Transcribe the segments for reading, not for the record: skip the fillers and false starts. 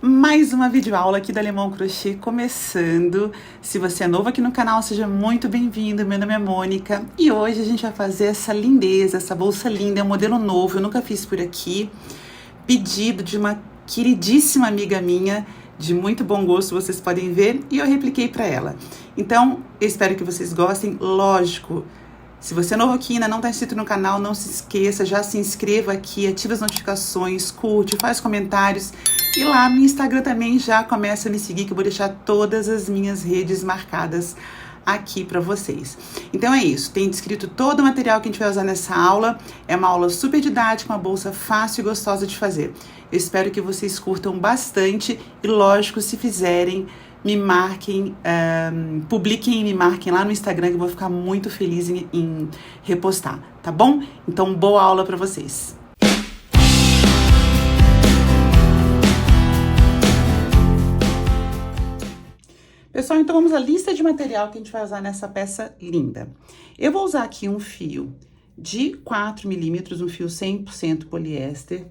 Mais uma videoaula aqui da Alemão Crochê começando. Se você é novo aqui no canal, seja muito bem-vindo. Meu nome é Mônica e hoje a gente vai fazer essa lindeza, essa bolsa linda, é um modelo novo, eu nunca fiz por aqui. Pedido de uma queridíssima amiga minha, de muito bom gosto, vocês podem ver, e eu repliquei para ela. Então, eu espero que vocês gostem, lógico. Se você é novo aqui e ainda não está inscrito no canal, não se esqueça, já se inscreva aqui, ativa as notificações, curte, faz comentários. E lá no Instagram também já começa a me seguir, que eu vou deixar todas as minhas redes marcadas aqui para vocês. Então é isso, tem descrito todo o material que a gente vai usar nessa aula. É uma aula super didática, uma bolsa fácil e gostosa de fazer. Eu espero que vocês curtam bastante e, lógico, se fizerem, me marquem, publiquem e me marquem lá no Instagram, que eu vou ficar muito feliz em repostar, tá bom? Então, boa aula para vocês! Pessoal, então vamos à lista de material que a gente vai usar nessa peça linda. Eu vou usar aqui um fio de 4 milímetros, um fio 100% poliéster,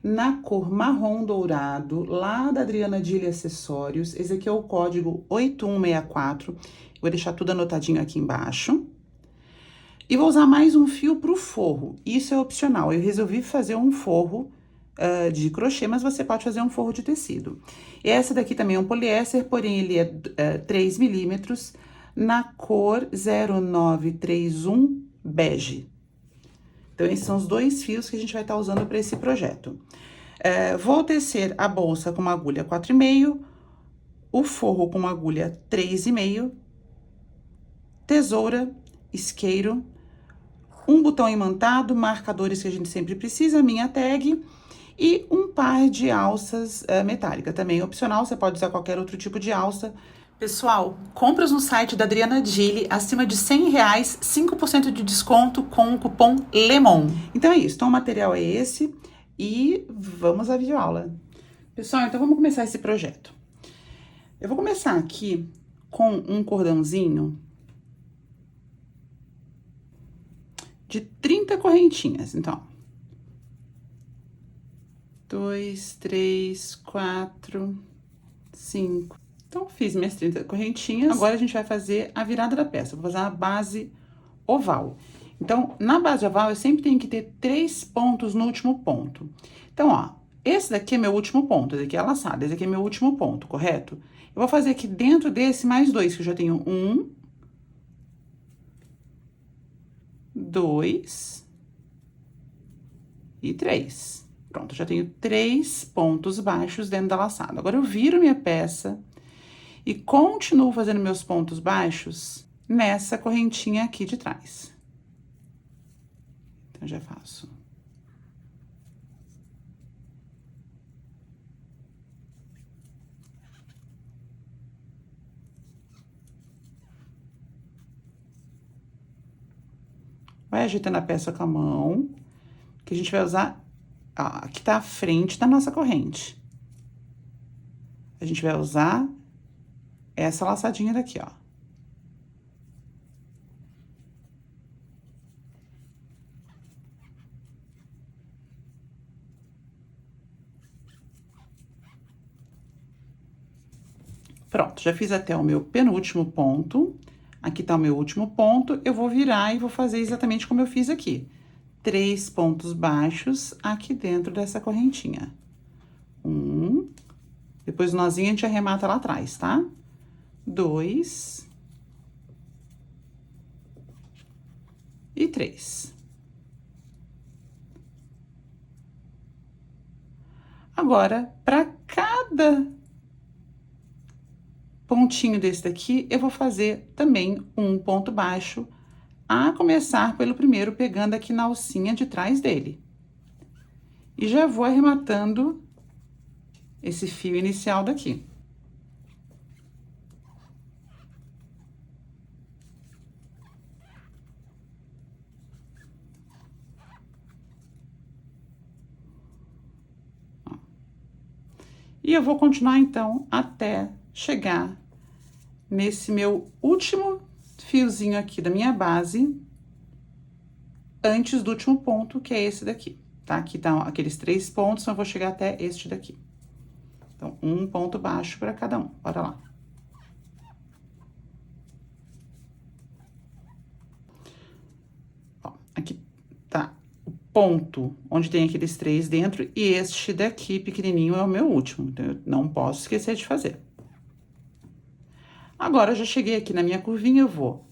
na cor marrom dourado, lá da Adriana Dille Acessórios. Esse aqui é o código 8164. Vou deixar tudo anotadinho aqui embaixo. E vou usar mais um fio pro forro. Isso é opcional. Eu resolvi fazer um forro de crochê, mas você pode fazer um forro de tecido. Essa daqui também é um poliéster, porém ele é 3 milímetros, na cor 0931 bege. Então, esses são os dois fios que a gente vai estar usando para esse projeto. Vou tecer a bolsa com uma agulha 4,5, o forro com uma agulha 3,5, tesoura, isqueiro, um botão imantado, marcadores que a gente sempre precisa, minha tag e um par de alças metálicas. Também opcional, você pode usar qualquer outro tipo de alça. Pessoal, compras no site da Adriana Dille, acima de R$100, 5% de desconto com o cupom LEMON. Então é isso, então o material é esse e vamos à videoaula. Pessoal, então vamos começar esse projeto. Eu vou começar aqui com um cordãozinho de 30 correntinhas, então. 2, 3, 4, 5... Então, fiz minhas 30 correntinhas. Agora, a gente vai fazer a virada da peça. Vou fazer a base oval. Então, na base oval, eu sempre tenho que ter 3 pontos no último ponto. Então, ó, esse daqui é meu último ponto, esse aqui é a laçada, esse aqui é meu último ponto, correto? Eu vou fazer aqui dentro desse mais 2, que eu já tenho 1, 2 e 3. Pronto, já tenho 3 pontos baixos dentro da laçada. Agora, eu viro minha peça e continuo fazendo meus pontos baixos nessa correntinha aqui de trás. Então, já faço. Vai ajeitando a peça com a mão, que a gente vai usar, ó, aqui tá a frente da nossa corrente. A gente vai usar essa laçadinha daqui, ó. Pronto, já fiz até o meu penúltimo ponto. Aqui tá o meu último ponto. Eu vou virar e vou fazer exatamente como eu fiz aqui. 3 pontos baixos aqui dentro dessa correntinha. 1. Depois o nozinho a gente arremata lá atrás, tá? 2 e 3. Agora, para cada pontinho desse daqui, eu vou fazer também um ponto baixo, a começar pelo primeiro, pegando aqui na alcinha de trás dele. E já vou arrematando esse fio inicial daqui. E eu vou continuar, então, até chegar nesse meu último fiozinho aqui da minha base, antes do último ponto, que é esse daqui, tá? Aqui tá aqueles 3 pontos, então eu vou chegar até este daqui. Então, um ponto baixo para cada um. Bora lá. Ó, aqui tá o ponto onde tem aqueles 3 dentro, e este daqui, pequenininho, é o meu último. Então, eu não posso esquecer de fazer. Agora, eu já cheguei aqui na minha curvinha, eu vou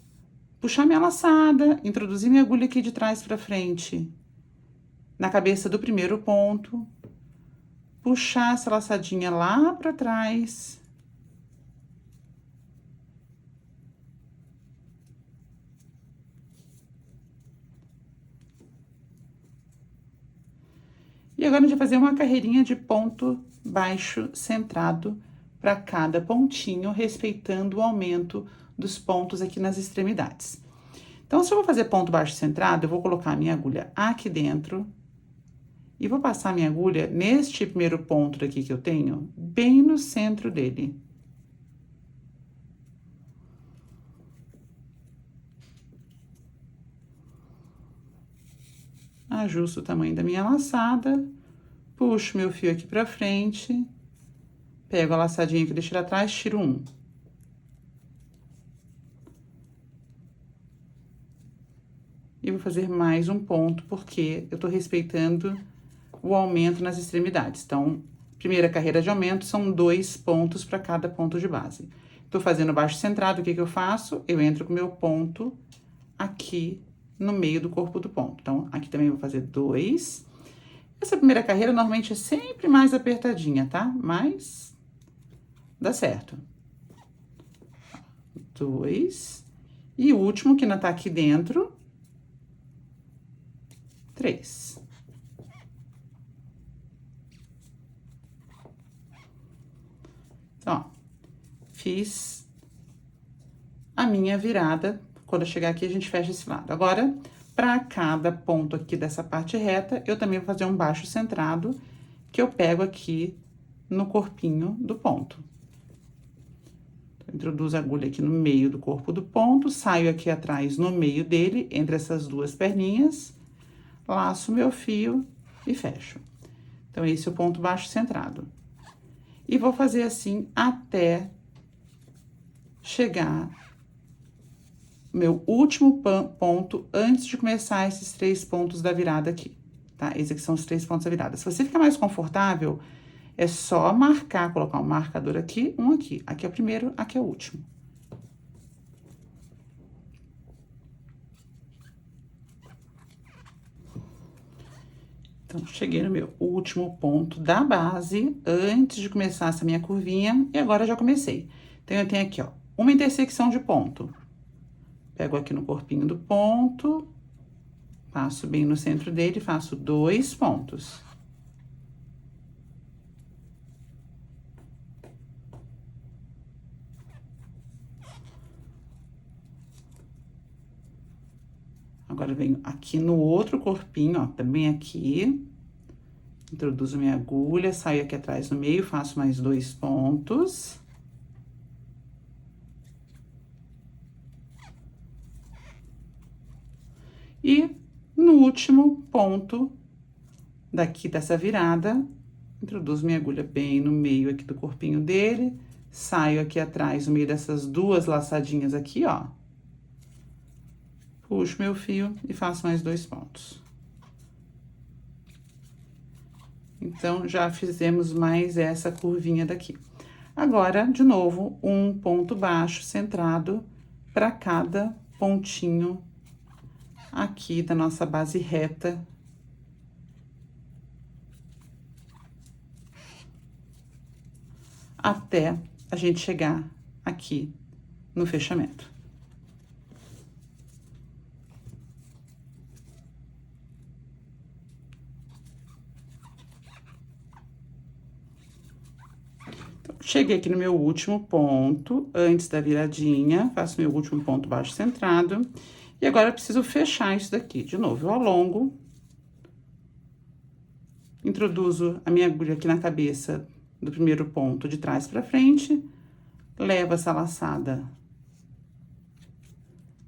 puxar minha laçada, introduzir minha agulha aqui de trás pra frente, na cabeça do primeiro ponto, puxar essa laçadinha lá pra trás. E agora a gente vai fazer uma carreirinha de ponto baixo centrado para cada pontinho, respeitando o aumento dos pontos aqui nas extremidades. Então, se eu vou fazer ponto baixo centrado, eu vou colocar a minha agulha aqui dentro e vou passar a minha agulha neste primeiro ponto daqui que eu tenho, bem no centro dele. Ajusto o tamanho da minha laçada, puxo meu fio aqui pra frente, pego a laçadinha que eu deixei lá atrás, tiro um. E vou fazer mais um ponto, porque eu tô respeitando o aumento nas extremidades. Então, primeira carreira de aumento são 2 pontos para cada ponto de base. Tô fazendo baixo centrado, o que que eu faço? Eu entro com o meu ponto aqui no meio do corpo do ponto. Então, aqui também eu vou fazer 2. Essa primeira carreira normalmente é sempre mais apertadinha, tá? Mas dá certo. 2. E o último, que ainda tá aqui dentro, 3. Então, ó, fiz a minha virada. Quando eu chegar aqui, a gente fecha esse lado. Agora, para cada ponto aqui dessa parte reta, eu também vou fazer um baixo centrado, que eu pego aqui no corpinho do ponto. Então, introduzo a agulha aqui no meio do corpo do ponto, saio aqui atrás no meio dele, entre essas duas perninhas, laço meu fio e fecho. Então, esse é o ponto baixo centrado. E vou fazer assim até chegar meu último ponto antes de começar esses 3 pontos da virada aqui, tá? Esses aqui são os 3 pontos da virada. Se você ficar mais confortável, é só marcar, colocar um marcador aqui, um aqui. Aqui é o primeiro, aqui é o último. Então, cheguei no meu último ponto da base, antes de começar essa minha curvinha, e agora já comecei. Então, eu tenho aqui, ó, uma intersecção de ponto. Pego aqui no corpinho do ponto, passo bem no centro dele e faço 2 pontos. Agora, venho aqui no outro corpinho, ó, também aqui. Introduzo minha agulha, saio aqui atrás no meio, faço mais 2 pontos. E no último ponto daqui dessa virada, introduzo minha agulha bem no meio aqui do corpinho dele, saio aqui atrás no meio dessas duas laçadinhas aqui, ó. Puxo meu fio e faço mais 2 pontos. Então, já fizemos mais essa curvinha daqui. Agora, de novo, um ponto baixo centrado para cada pontinho aqui da nossa base reta. Até a gente chegar aqui no fechamento. Então, cheguei aqui no meu último ponto, antes da viradinha, faço meu último ponto baixo centrado. E agora, eu preciso fechar isso daqui. De novo, eu alongo. Introduzo a minha agulha aqui na cabeça do primeiro ponto de trás pra frente. Levo essa laçada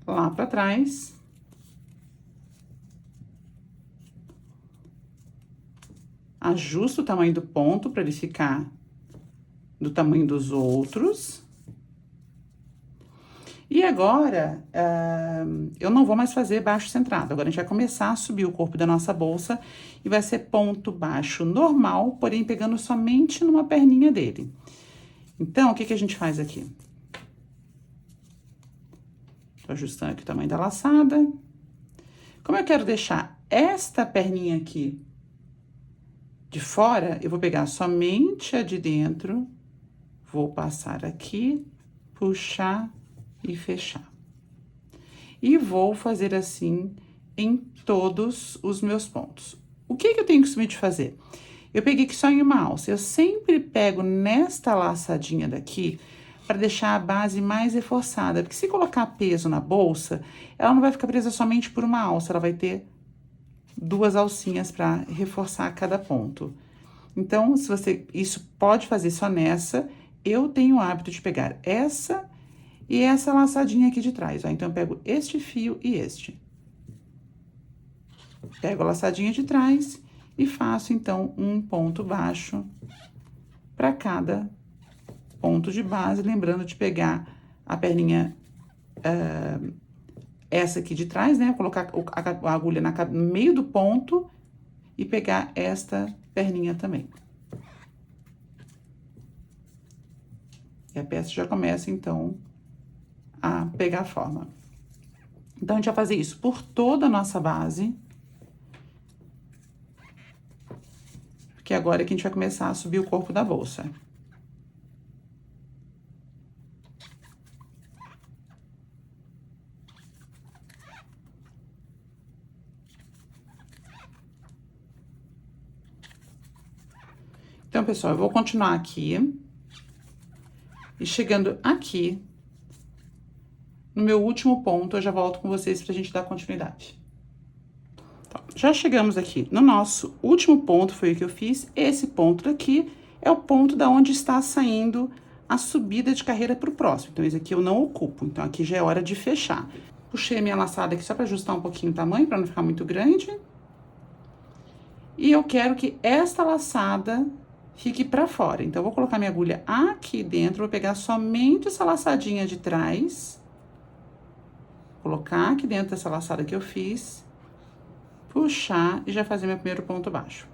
lá pra trás. Ajusto o tamanho do ponto pra ele ficar do tamanho dos outros. E agora, eu não vou mais fazer baixo centrado. Agora, a gente vai começar a subir o corpo da nossa bolsa e vai ser ponto baixo normal, porém pegando somente numa perninha dele. Então, o que que a gente faz aqui? Tô ajustando aqui o tamanho da laçada. Como eu quero deixar esta perninha aqui de fora, eu vou pegar somente a de dentro, vou passar aqui, puxar e fechar. E vou fazer assim em todos os meus pontos. O que que eu tenho costume de fazer? Eu peguei aqui só em uma alça. Eu sempre pego nesta laçadinha daqui para deixar a base mais reforçada. Porque se colocar peso na bolsa, ela não vai ficar presa somente por uma alça, ela vai ter duas alcinhas para reforçar cada ponto. Então, se você, isso pode fazer só nessa, eu tenho o hábito de pegar essa e essa laçadinha aqui de trás, ó. Então, eu pego este fio e este. Pego a laçadinha de trás e faço, então, um ponto baixo para cada ponto de base, lembrando de pegar a perninha, essa aqui de trás, né? Colocar a agulha no meio do ponto e pegar esta perninha também. E a peça já começa, então, a pegar forma. Então, a gente vai fazer isso por toda a nossa base. Porque agora é que a gente vai começar a subir o corpo da bolsa. Então, pessoal, eu vou continuar aqui. E chegando aqui, no meu último ponto, eu já volto com vocês pra gente dar continuidade. Então, já chegamos aqui no nosso último ponto, foi o que eu fiz. Esse ponto daqui é o ponto da onde está saindo a subida de carreira pro próximo. Então, esse aqui eu não ocupo. Então, aqui já é hora de fechar. Puxei a minha laçada aqui só pra ajustar um pouquinho o tamanho, pra não ficar muito grande. E eu quero que esta laçada fique pra fora. Então, eu vou colocar minha agulha aqui dentro, vou pegar somente essa laçadinha de trás, colocar aqui dentro dessa laçada que eu fiz, puxar e já fazer meu primeiro ponto baixo.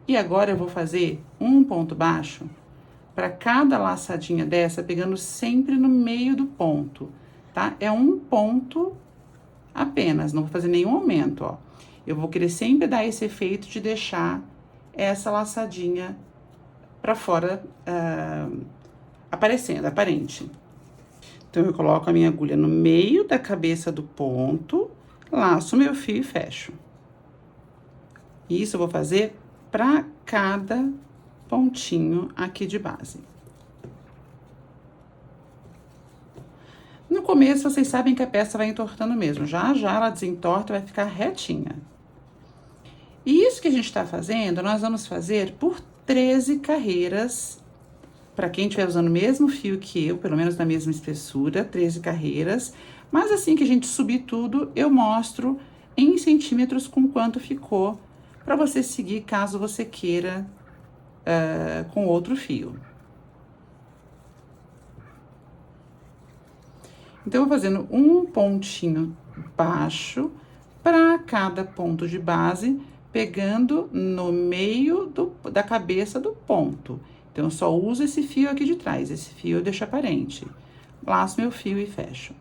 E agora, eu vou fazer um ponto baixo pra cada laçadinha dessa, pegando sempre no meio do ponto, tá? É um ponto apenas, não vou fazer nenhum aumento, ó. Eu vou querer sempre dar esse efeito de deixar essa laçadinha pra fora, aparecendo, aparente. Então, eu coloco a minha agulha no meio da cabeça do ponto, laço meu fio e fecho. Isso eu vou fazer pra cada pontinho aqui de base. No começo, vocês sabem que a peça vai entortando mesmo. Já já ela desentorta e vai ficar retinha. E isso que a gente tá fazendo, nós vamos fazer por 13 carreiras. Para quem estiver usando o mesmo fio que eu, pelo menos na mesma espessura, 13 carreiras. Mas assim que a gente subir tudo, eu mostro em centímetros com quanto ficou, para você seguir caso você queira com outro fio. Então, eu vou fazendo um pontinho baixo para cada ponto de base, pegando no meio da cabeça do ponto. Então, eu só uso esse fio aqui de trás, esse fio eu deixo aparente. Laço meu fio e fecho.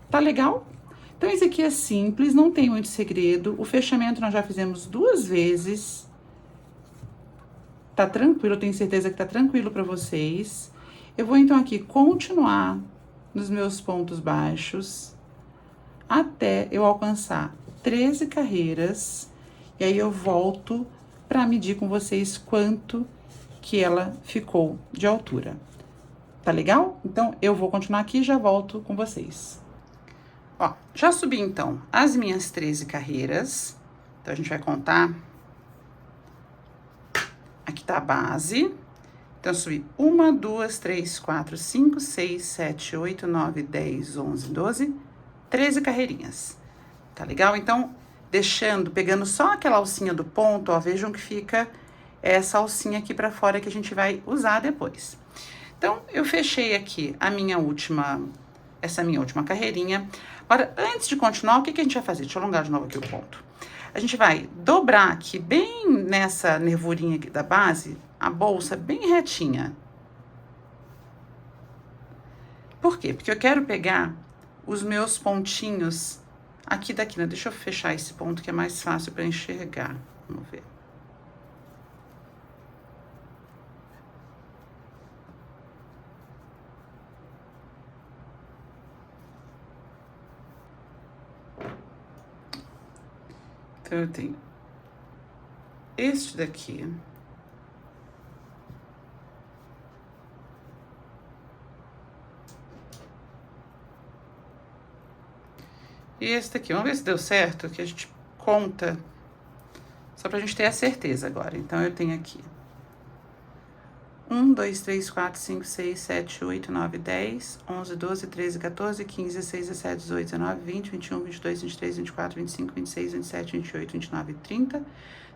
Tá legal? Então, esse aqui é simples, não tem muito segredo. O fechamento nós já fizemos 2 vezes. Tá tranquilo, eu tenho certeza que tá tranquilo pra vocês. Eu vou, então, aqui continuar nos meus pontos baixos até eu alcançar 13 carreiras. E aí, eu volto pra medir com vocês quanto que ela ficou de altura. Tá legal? Então, eu vou continuar aqui e já volto com vocês. Ó, já subi, então, as minhas 13 carreiras. Então, a gente vai contar. Aqui tá a base. Então, eu subi 1, 2, 3, 4, 5, 6, 7, 8, 9, 10, 11, 12, 13 carreirinhas. Tá legal? Então, pegando só aquela alcinha do ponto, ó, vejam que fica essa alcinha aqui pra fora que a gente vai usar depois. Então, eu fechei aqui essa minha última carreirinha. Agora, antes de continuar, o que a gente vai fazer? Deixa eu alongar de novo aqui o ponto. A gente vai dobrar aqui, bem nessa nervurinha aqui da base, a bolsa bem retinha. Por quê? Porque eu quero pegar os meus pontinhos aqui da quina. Deixa eu fechar esse ponto que é mais fácil para enxergar. Vamos ver. Então, eu tenho este daqui. E esse daqui. Vamos ver se deu certo, que a gente conta. Só pra gente ter a certeza agora. Então, eu tenho aqui 1, 2, 3, 4, 5, 6, 7, 8, 9, 10, 11, 12, 13, 14, 15, 16, 17, 18, 19, 20, 21, 22, 23, 24, 25, 26, 27, 28, 29, 30,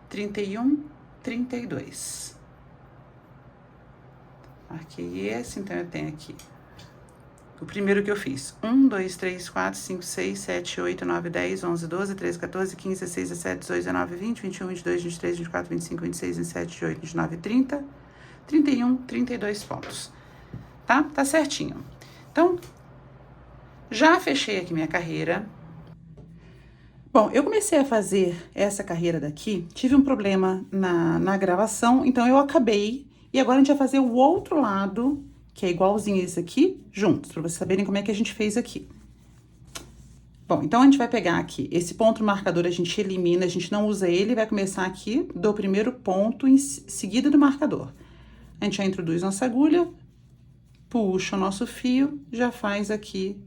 31, 32. Marquei esse, então eu tenho aqui o primeiro que eu fiz. 1, 2, 3, 4, 5, 6, 7, 8, 9, 10, 11, 12, 13, 14, 15, 16, 17, 18, 19, 20, 21, 22, 23, 24, 25, 26, 27, 28, 29, 30, 31, 32 pontos. Tá? Tá certinho. Então, já fechei aqui minha carreira. Bom, eu comecei a fazer essa carreira daqui, tive um problema na gravação, então eu acabei. E agora a gente vai fazer o outro lado, que é igualzinho esse aqui, juntos, pra vocês saberem como é que a gente fez aqui. Bom, então a gente vai pegar aqui, esse ponto marcador a gente elimina, a gente não usa ele, vai começar aqui do primeiro ponto em seguida do marcador. A gente já introduz nossa agulha, puxa o nosso fio, já faz aqui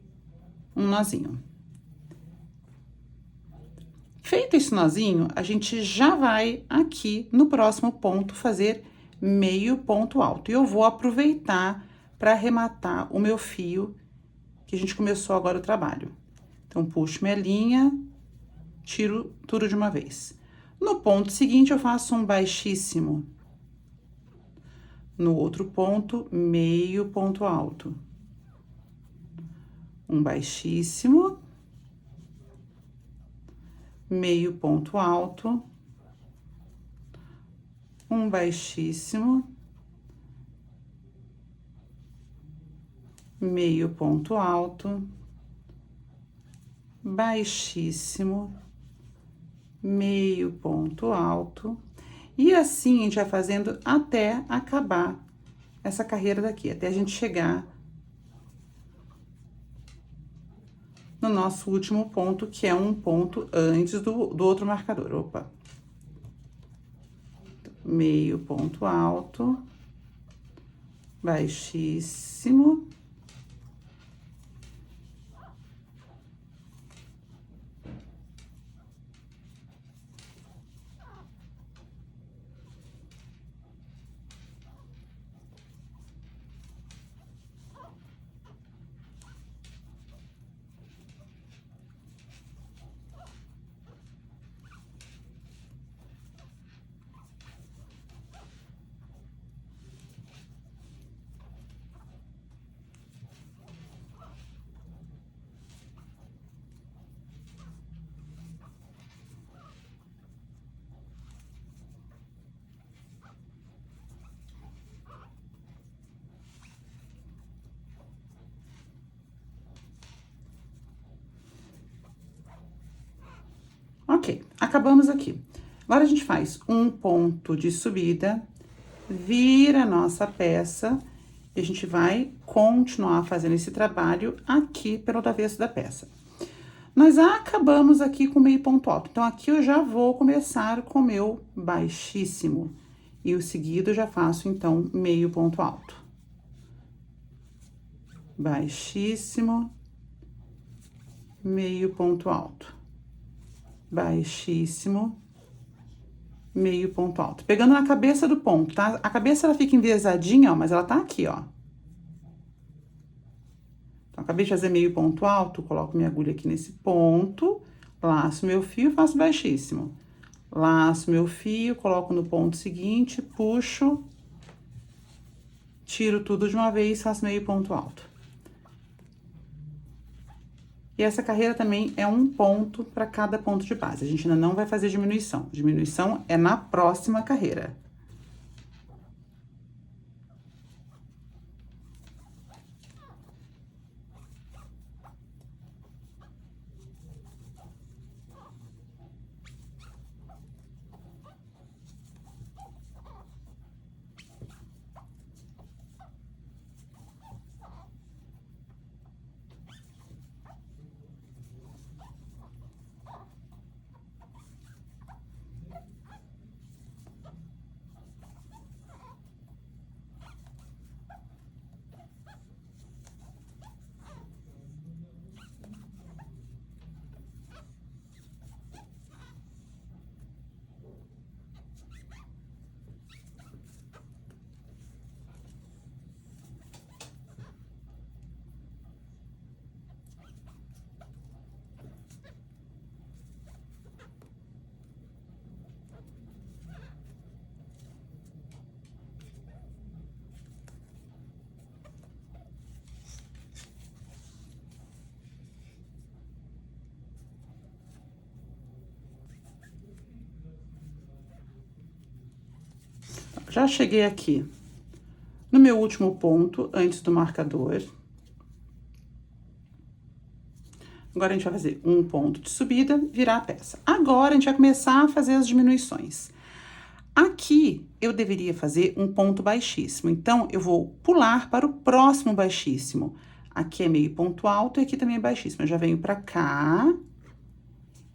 um nozinho. Feito esse nozinho, a gente já vai aqui no próximo ponto fazer meio ponto alto. E eu vou aproveitar para arrematar o meu fio que a gente começou agora o trabalho. Então, puxo minha linha, tiro tudo de uma vez. No ponto seguinte, eu faço um baixíssimo. No outro ponto, meio ponto alto. Um baixíssimo. Meio ponto alto. Um baixíssimo. Meio ponto alto. Baixíssimo. Meio ponto alto. E assim a gente vai fazendo até acabar essa carreira daqui, até a gente chegar no nosso último ponto, que é um ponto antes do outro marcador. Opa! Meio ponto alto, baixíssimo. Ok, acabamos aqui. Agora, a gente faz um ponto de subida, vira a nossa peça, e a gente vai continuar fazendo esse trabalho aqui pelo avesso da peça. Nós acabamos aqui com meio ponto alto, então aqui eu já vou começar com o meu baixíssimo. E o seguido eu já faço, então, meio ponto alto. Baixíssimo, meio ponto alto. Baixíssimo, meio ponto alto. Pegando na cabeça do ponto, tá? A cabeça, ela fica enviesadinha, ó, mas ela tá aqui, ó. Então, acabei de fazer meio ponto alto, coloco minha agulha aqui nesse ponto, laço meu fio, faço baixíssimo. Laço meu fio, coloco no ponto seguinte, puxo, tiro tudo de uma vez, faço meio ponto alto. E essa carreira também é um ponto para cada ponto de base. A gente ainda não vai fazer diminuição. Diminuição é na próxima carreira. Já cheguei aqui no meu último ponto, antes do marcador. Agora, a gente vai fazer um ponto de subida, virar a peça. Agora, a gente vai começar a fazer as diminuições. Aqui, eu deveria fazer um ponto baixíssimo. Então, eu vou pular para o próximo baixíssimo. Aqui é meio ponto alto e aqui também é baixíssimo. Eu já venho pra cá,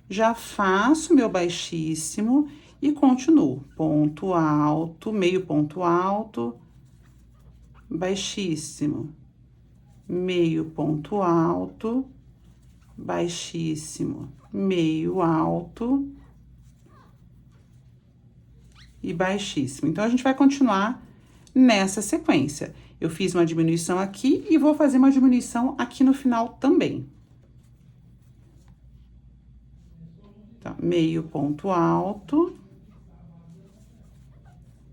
já faço meu baixíssimo e continuo. Ponto alto, meio ponto alto, baixíssimo, meio ponto alto, baixíssimo, meio alto e baixíssimo. Então, a gente vai continuar nessa sequência. Eu fiz uma diminuição aqui e vou fazer uma diminuição aqui no final também. Então, meio ponto alto,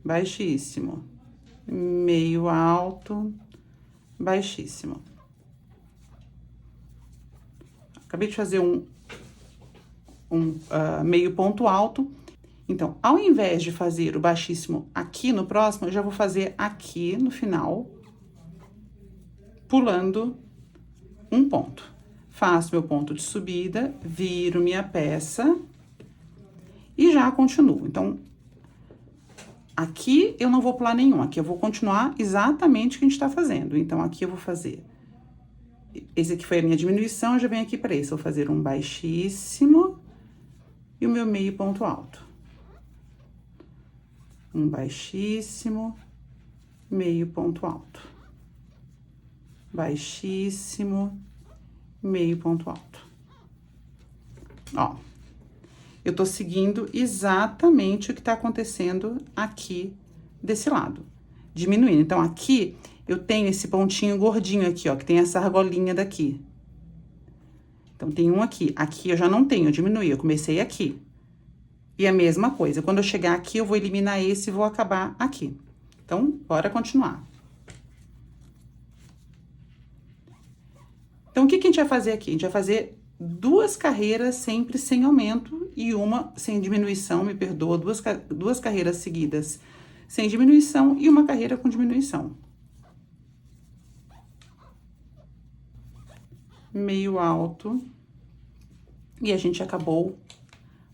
baixíssimo, meio alto, baixíssimo. Acabei de fazer meio ponto alto. Então, ao invés de fazer o baixíssimo aqui no próximo, eu já vou fazer aqui no final, pulando um ponto. Faço meu ponto de subida, viro minha peça e já continuo. Então, aqui eu não vou pular nenhum, aqui eu vou continuar exatamente o que a gente tá fazendo. Então, aqui eu vou fazer... Esse aqui foi a minha diminuição, eu já venho aqui para esse. Vou fazer um baixíssimo e o meu meio ponto alto. Um baixíssimo, meio ponto alto. Baixíssimo, meio ponto alto. Ó, eu tô seguindo exatamente o que tá acontecendo aqui desse lado, diminuindo. Então, aqui eu tenho esse pontinho gordinho aqui, ó, que tem essa argolinha daqui. Então, tem um aqui. Aqui eu já não tenho, eu diminuí, eu comecei aqui. E a mesma coisa, quando eu chegar aqui, eu vou eliminar esse e vou acabar aqui. Então, bora continuar. Então, o que que a gente vai fazer aqui? A gente vai fazer duas carreiras sempre sem aumento e uma sem diminuição, me perdoa, duas carreiras seguidas sem diminuição e uma carreira com diminuição. Meio alto. E a gente acabou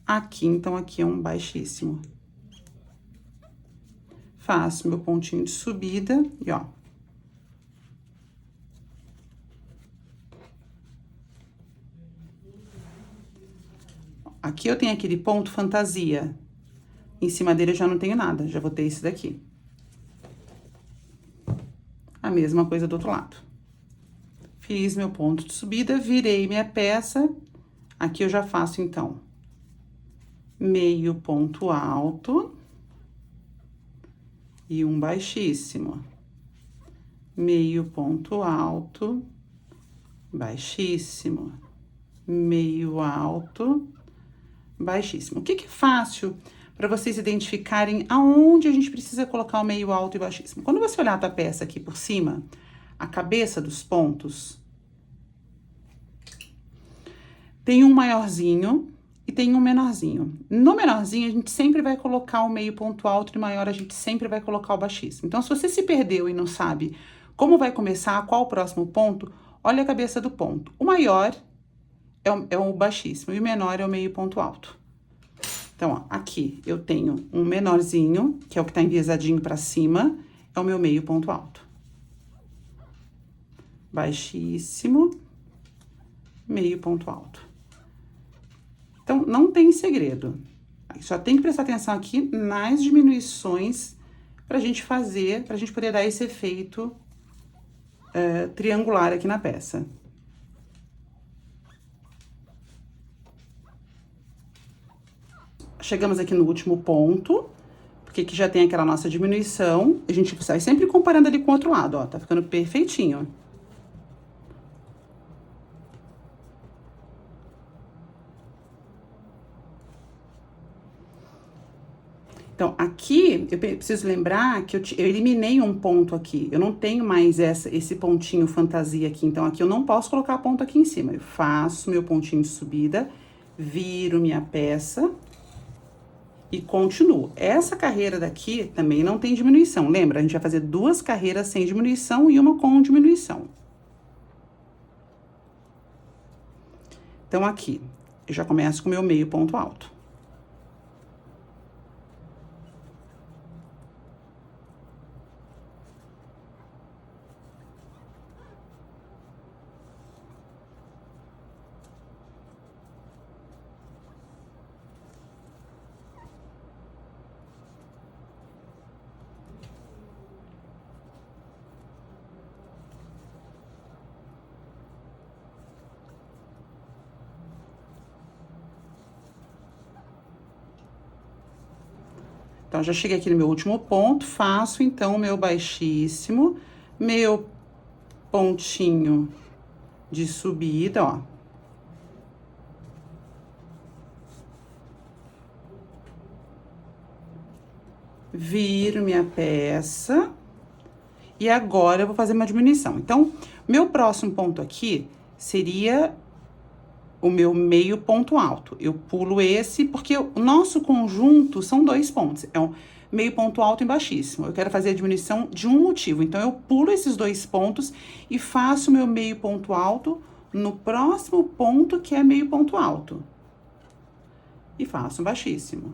aqui, então aqui é um baixíssimo. Faço meu pontinho de subida e ó. Aqui eu tenho aquele ponto fantasia. Em cima dele eu já não tenho nada, já vou ter esse daqui. A mesma coisa do outro lado. Fiz meu ponto de subida, virei minha peça. Aqui eu já faço, então, meio ponto alto e um baixíssimo. Meio ponto alto, baixíssimo. Meio alto, baixíssimo. O que é fácil para vocês identificarem aonde a gente precisa colocar o meio alto e baixíssimo? Quando você olhar a tua peça aqui por cima, a cabeça dos pontos, tem um maiorzinho e tem um menorzinho. No menorzinho, a gente sempre vai colocar o meio ponto alto, e no maior a gente sempre vai colocar o baixíssimo. Então, se você se perdeu e não sabe como vai começar, qual o próximo ponto, olha a cabeça do ponto. O maior é o baixíssimo e o menor é o meio ponto alto. Então, ó, aqui eu tenho um menorzinho, que é o que tá enviesadinho pra cima, é o meu meio ponto alto. Baixíssimo, meio ponto alto. Então, não tem segredo. Só tem que prestar atenção aqui nas diminuições pra gente fazer, pra gente poder dar esse efeito triangular aqui na peça. Chegamos aqui no último ponto, porque aqui já tem aquela nossa diminuição. A gente sai sempre comparando ali com o outro lado, ó, tá ficando perfeitinho. Então, aqui, eu preciso lembrar que eu eliminei um ponto aqui. Eu não tenho mais esse pontinho fantasia aqui. Então, aqui eu não posso colocar ponto aqui em cima. Eu faço meu pontinho de subida, viro minha peça e continuo. Essa carreira daqui também não tem diminuição. Lembra? A gente vai fazer 2 carreiras sem diminuição e uma com diminuição. Então, aqui, eu já começo com o meu meio ponto alto. Então, já cheguei aqui no meu último ponto, faço, então, o meu baixíssimo, meu pontinho de subida, ó. Viro minha peça. E agora, eu vou fazer uma diminuição. Então, meu próximo ponto aqui seria o meu meio ponto alto. Eu pulo esse, porque o nosso conjunto são 2 pontos. É um meio ponto alto e baixíssimo. Eu quero fazer a diminuição de um motivo. Então, eu pulo esses 2 pontos e faço o meu meio ponto alto no próximo ponto, que é meio ponto alto. E faço um baixíssimo.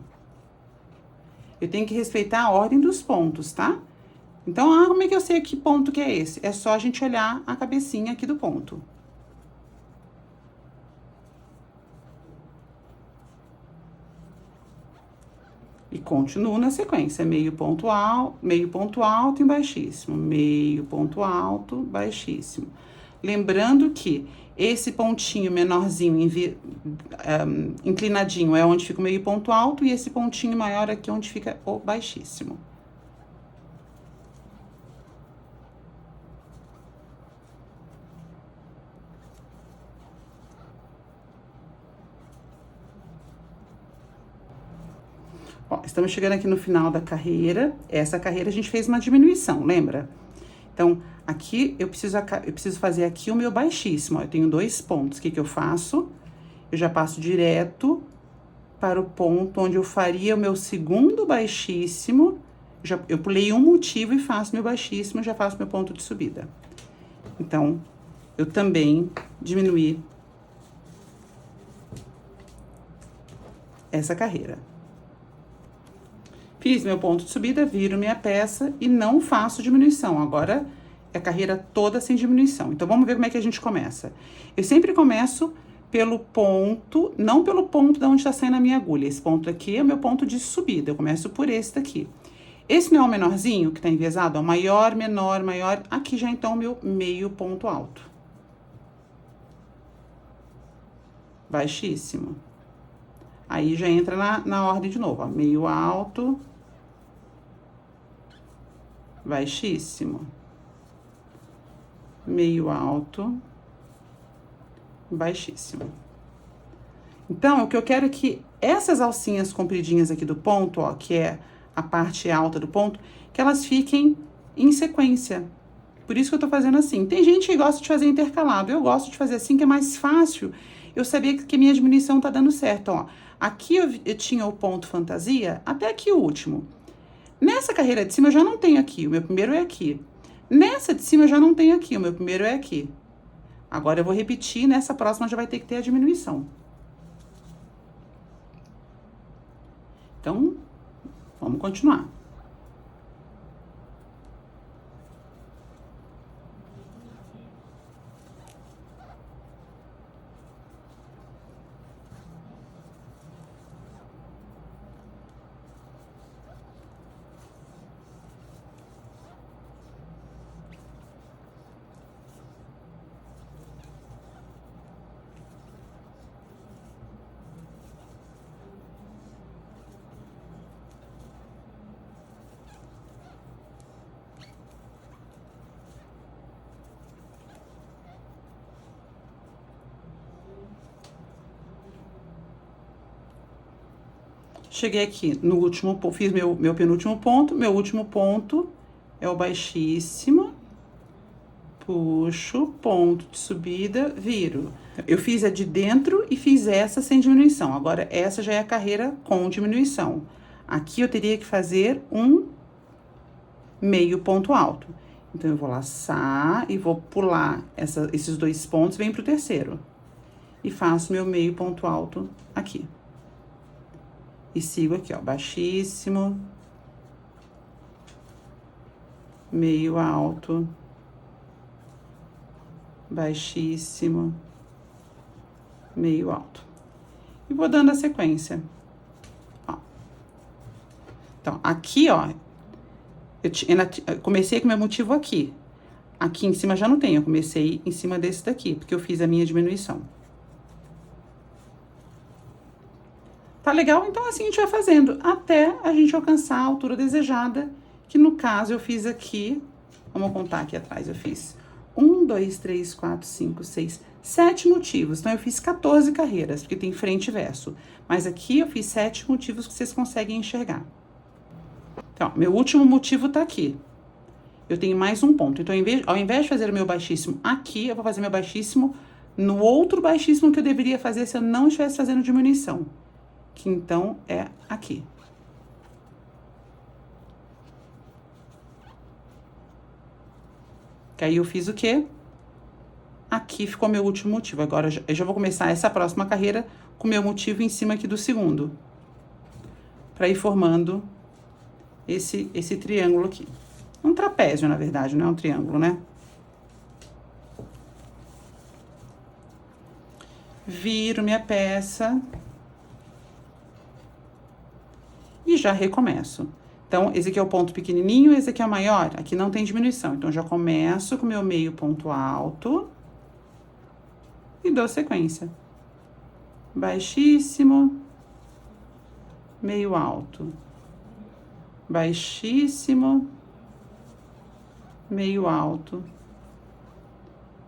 Eu tenho que respeitar a ordem dos pontos, tá? Então, como é que eu sei que ponto que é esse? É só a gente olhar a cabecinha aqui do ponto. E continuo na sequência, meio ponto alto e baixíssimo, meio ponto alto, baixíssimo. Lembrando que esse pontinho menorzinho, inclinadinho, é onde fica o meio ponto alto, e esse pontinho maior aqui é onde fica o baixíssimo. Ó, estamos chegando aqui no final da carreira. Essa carreira a gente fez uma diminuição, lembra? Então, aqui eu preciso fazer aqui o meu baixíssimo. Ó, eu tenho 2 pontos. O que eu faço? Eu já passo direto para o ponto onde eu faria o meu segundo baixíssimo. Eu pulei um motivo e faço meu baixíssimo, já faço meu ponto de subida. Então, eu também diminuí essa carreira. Fiz meu ponto de subida, viro minha peça e não faço diminuição. Agora, é a carreira toda sem diminuição. Então, vamos ver como é que a gente começa. Eu sempre começo pelo ponto, não pelo ponto de onde tá saindo a minha agulha. Esse ponto aqui é o meu ponto de subida. Eu começo por esse daqui. Esse não é o menorzinho que tá enviesado? Ó, maior, menor, maior. Aqui já, então, o meu meio ponto alto. Baixíssimo. Aí, já entra na ordem de novo, ó. Meio alto, baixíssimo, meio alto, baixíssimo. Então, o que eu quero é que essas alcinhas compridinhas aqui do ponto, ó, que é a parte alta do ponto, que elas fiquem em sequência. Por isso que eu tô fazendo assim. Tem gente que gosta de fazer intercalado, eu gosto de fazer assim, que é mais fácil. Eu sabia que minha diminuição tá dando certo, ó. Aqui eu tinha o ponto fantasia, até aqui o último. Nessa carreira de cima eu já não tenho aqui, o meu primeiro é aqui. Nessa de cima eu já não tenho aqui, o meu primeiro é aqui. Agora eu vou repetir, nessa próxima já vai ter que ter a diminuição. Então, vamos continuar. Cheguei aqui no último, fiz meu penúltimo ponto, meu último ponto é o baixíssimo, puxo, ponto de subida, viro. Eu fiz a de dentro e fiz essa sem diminuição, agora essa já é a carreira com diminuição. Aqui eu teria que fazer um meio ponto alto. Então, eu vou laçar e vou pular esses dois pontos, vem pro terceiro. E faço meu meio ponto alto aqui. E sigo aqui, ó, baixíssimo, meio alto, baixíssimo, meio alto. E vou dando a sequência. Ó. Então, aqui, ó, eu comecei com meu motivo aqui. Aqui em cima já não tem, eu comecei em cima desse daqui, porque eu fiz a minha diminuição. Tá legal? Então, assim a gente vai fazendo até a gente alcançar a altura desejada, que no caso eu fiz aqui, vamos contar aqui atrás, eu fiz 1, 2, 3, 4, 5, 6, 7 motivos. Então, eu fiz 14 carreiras, porque tem frente e verso. Mas aqui eu fiz 7 motivos que vocês conseguem enxergar. Então, meu último motivo tá aqui. Eu tenho mais um ponto. Então, ao invés de fazer o meu baixíssimo aqui, eu vou fazer meu baixíssimo no outro baixíssimo que eu deveria fazer se eu não estivesse fazendo diminuição. Que então é aqui. Que aí eu fiz o quê? Aqui ficou meu último motivo. Agora eu já vou começar essa próxima carreira com meu motivo em cima aqui do segundo. Pra ir formando esse triângulo aqui. Um trapézio, na verdade, não é um triângulo, né? Viro minha peça. E já recomeço. Então, esse aqui é o ponto pequenininho, esse aqui é o maior. Aqui não tem diminuição. Então, já começo com o meu meio ponto alto. E dou sequência. Baixíssimo. Meio alto. Baixíssimo. Meio alto.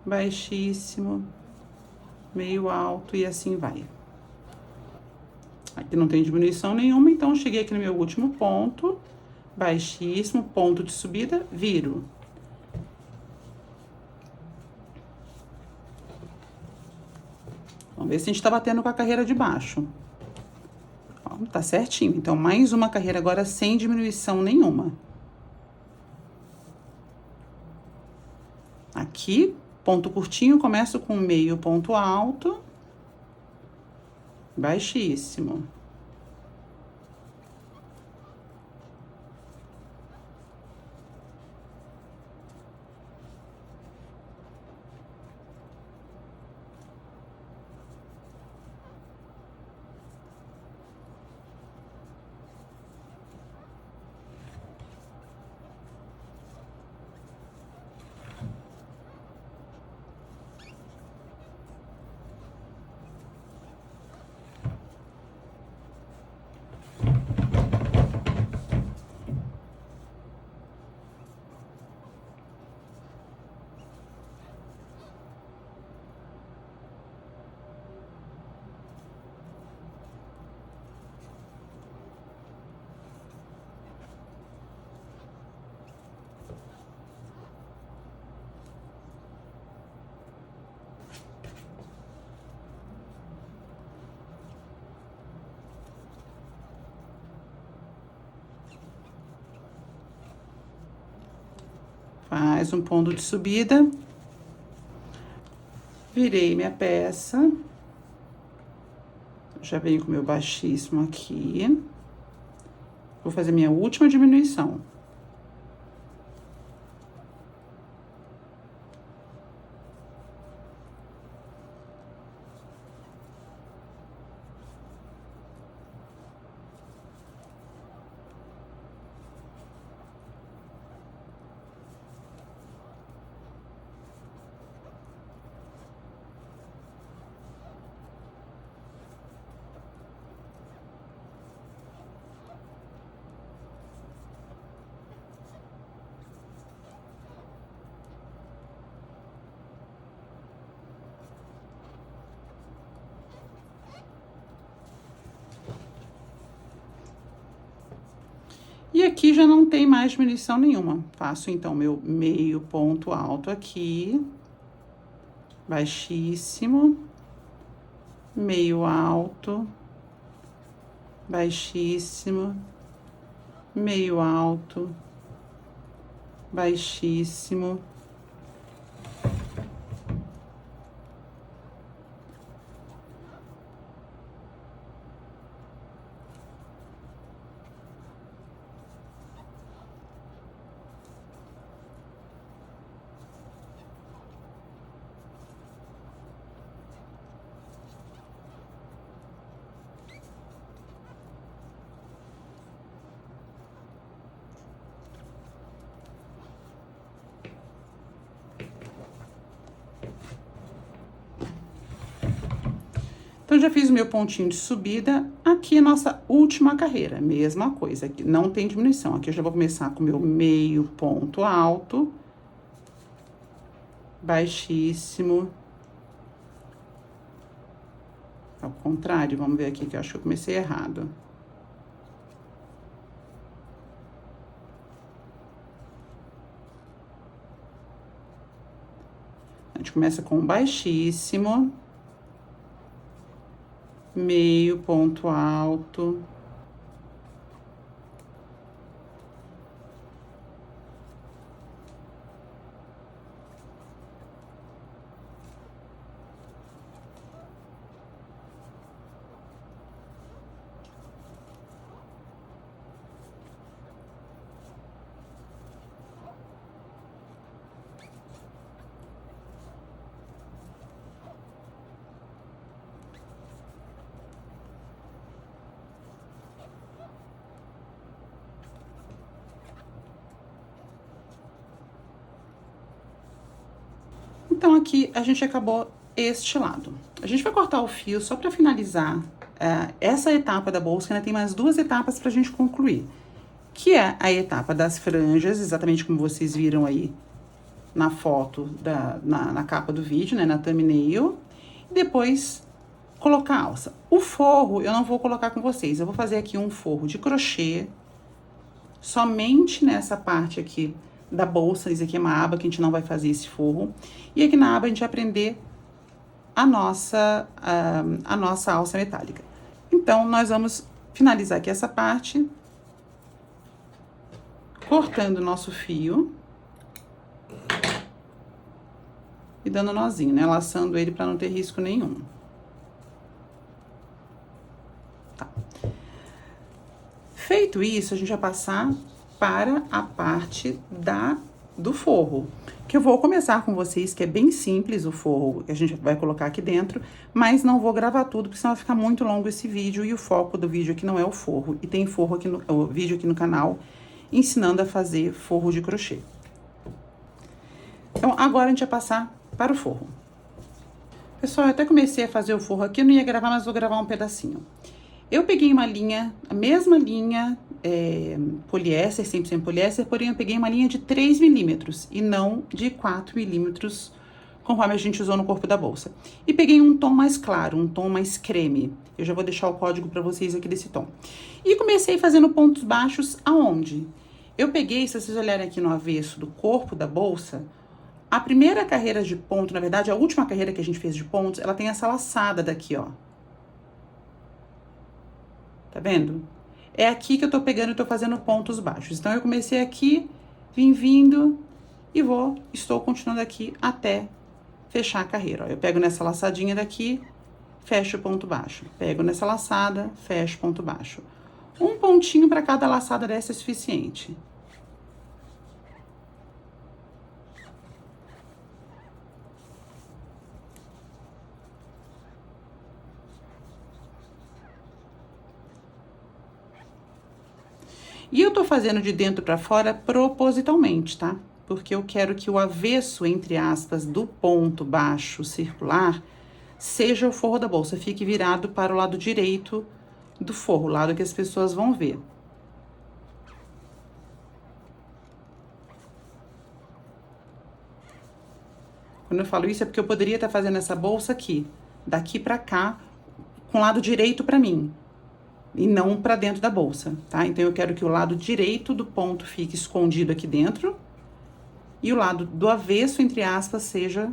Baixíssimo. Meio alto e assim vai. Aqui não tem diminuição nenhuma, então cheguei aqui no meu último ponto, baixíssimo, ponto de subida, viro. Vamos ver se a gente tá batendo com a carreira de baixo. Ó, tá certinho. Então, mais uma carreira agora sem diminuição nenhuma. Aqui, ponto curtinho, começo com meio ponto alto. Baixíssimo. faz um ponto de subida, virei minha peça, já venho com meu baixíssimo aqui, vou fazer minha última diminuição. E aqui já não tem mais diminuição nenhuma. Faço, então, meu meio ponto alto aqui, baixíssimo, meio alto, baixíssimo, meio alto, baixíssimo. Então, já fiz o meu pontinho de subida. Aqui, a nossa última carreira. Mesma coisa, aqui não tem diminuição. Aqui eu já vou começar com o meu meio ponto alto. Baixíssimo. Ao contrário, vamos ver aqui que eu acho que eu comecei errado. A gente começa com baixíssimo. Meio ponto alto. Então, aqui, a gente acabou este lado. A gente vai cortar o fio só pra finalizar essa etapa da bolsa, que ainda tem mais 2 etapas pra gente concluir. Que é a etapa das franjas, exatamente como vocês viram aí na foto, na capa do vídeo, né, na thumbnail. E depois, colocar a alça. O forro, eu não vou colocar com vocês. Eu vou fazer aqui um forro de crochê, somente nessa parte aqui da bolsa. Isso aqui é uma aba que a gente não vai fazer esse forro. E aqui na aba a gente vai prender a nossa alça metálica. Então, nós vamos finalizar aqui essa parte, cortando o nosso fio e dando nozinho, né? Laçando ele para não ter risco nenhum. Tá. Feito isso, a gente vai passar para a parte do forro, que eu vou começar com vocês, que é bem simples o forro que a gente vai colocar aqui dentro, mas não vou gravar tudo, porque senão vai ficar muito longo esse vídeo, e o foco do vídeo aqui não é o forro, e tem forro aqui o vídeo aqui no canal ensinando a fazer forro de crochê. Então, agora a gente vai passar para o forro. Pessoal, eu até comecei a fazer o forro aqui, eu não ia gravar, mas vou gravar um pedacinho. Eu peguei uma linha, a mesma linha, poliéster, 100% poliéster, porém eu peguei uma linha de 3 milímetros e não de 4 milímetros, conforme a gente usou no corpo da bolsa. E peguei um tom mais claro, um tom mais creme. Eu já vou deixar o código pra vocês aqui desse tom. E comecei fazendo pontos baixos aonde? Eu peguei, se vocês olharem aqui no avesso do corpo da bolsa, a primeira carreira de ponto, na verdade, a última carreira que a gente fez de pontos, ela tem essa laçada daqui, ó. Tá vendo? É aqui que eu tô pegando e tô fazendo pontos baixos. Então, eu comecei aqui, vim vindo e estou continuando aqui até fechar a carreira. Ó, eu pego nessa laçadinha daqui, fecho o ponto baixo. Pego nessa laçada, fecho ponto baixo. Um pontinho para cada laçada dessa é suficiente. E eu tô fazendo de dentro para fora propositalmente, tá? Porque eu quero que o avesso, entre aspas, do ponto baixo circular seja o forro da bolsa, fique virado para o lado direito do forro, o lado que as pessoas vão ver. Quando eu falo isso é porque eu poderia estar fazendo essa bolsa aqui, daqui para cá, com o lado direito para mim, e não para dentro da bolsa, tá? Então eu quero que o lado direito do ponto fique escondido aqui dentro e o lado do avesso, entre aspas, seja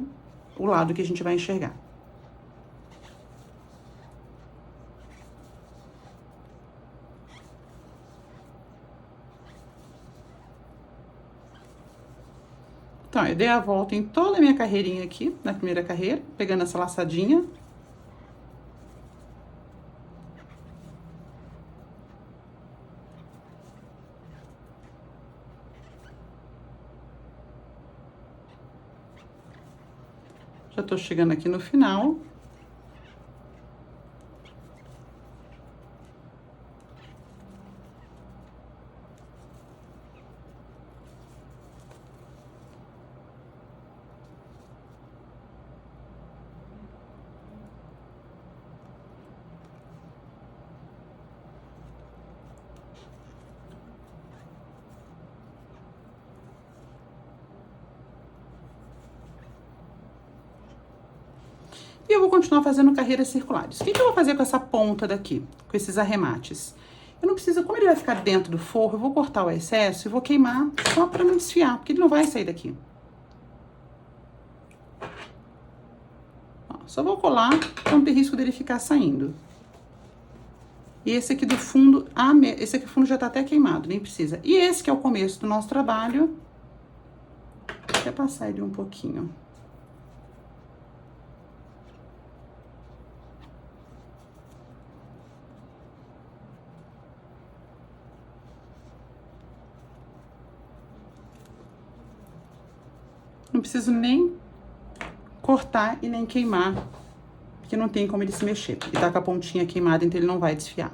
o lado que a gente vai enxergar. Então, eu dei a volta em toda a minha carreirinha aqui, na primeira carreira, pegando essa laçadinha. Já tô chegando aqui no final. E eu vou continuar fazendo carreiras circulares. O que eu vou fazer com essa ponta daqui, com esses arremates? Eu não preciso, como ele vai ficar dentro do forro, eu vou cortar o excesso e vou queimar só para não desfiar, porque ele não vai sair daqui. Ó, só vou colar, pra não ter risco dele ficar saindo. E esse aqui do fundo, esse aqui do fundo já tá até queimado, nem precisa. E esse que é o começo do nosso trabalho, deixa eu passar ele um pouquinho. Não preciso nem cortar e nem queimar, porque não tem como ele se mexer. Ele tá com a pontinha queimada, então ele não vai desfiar.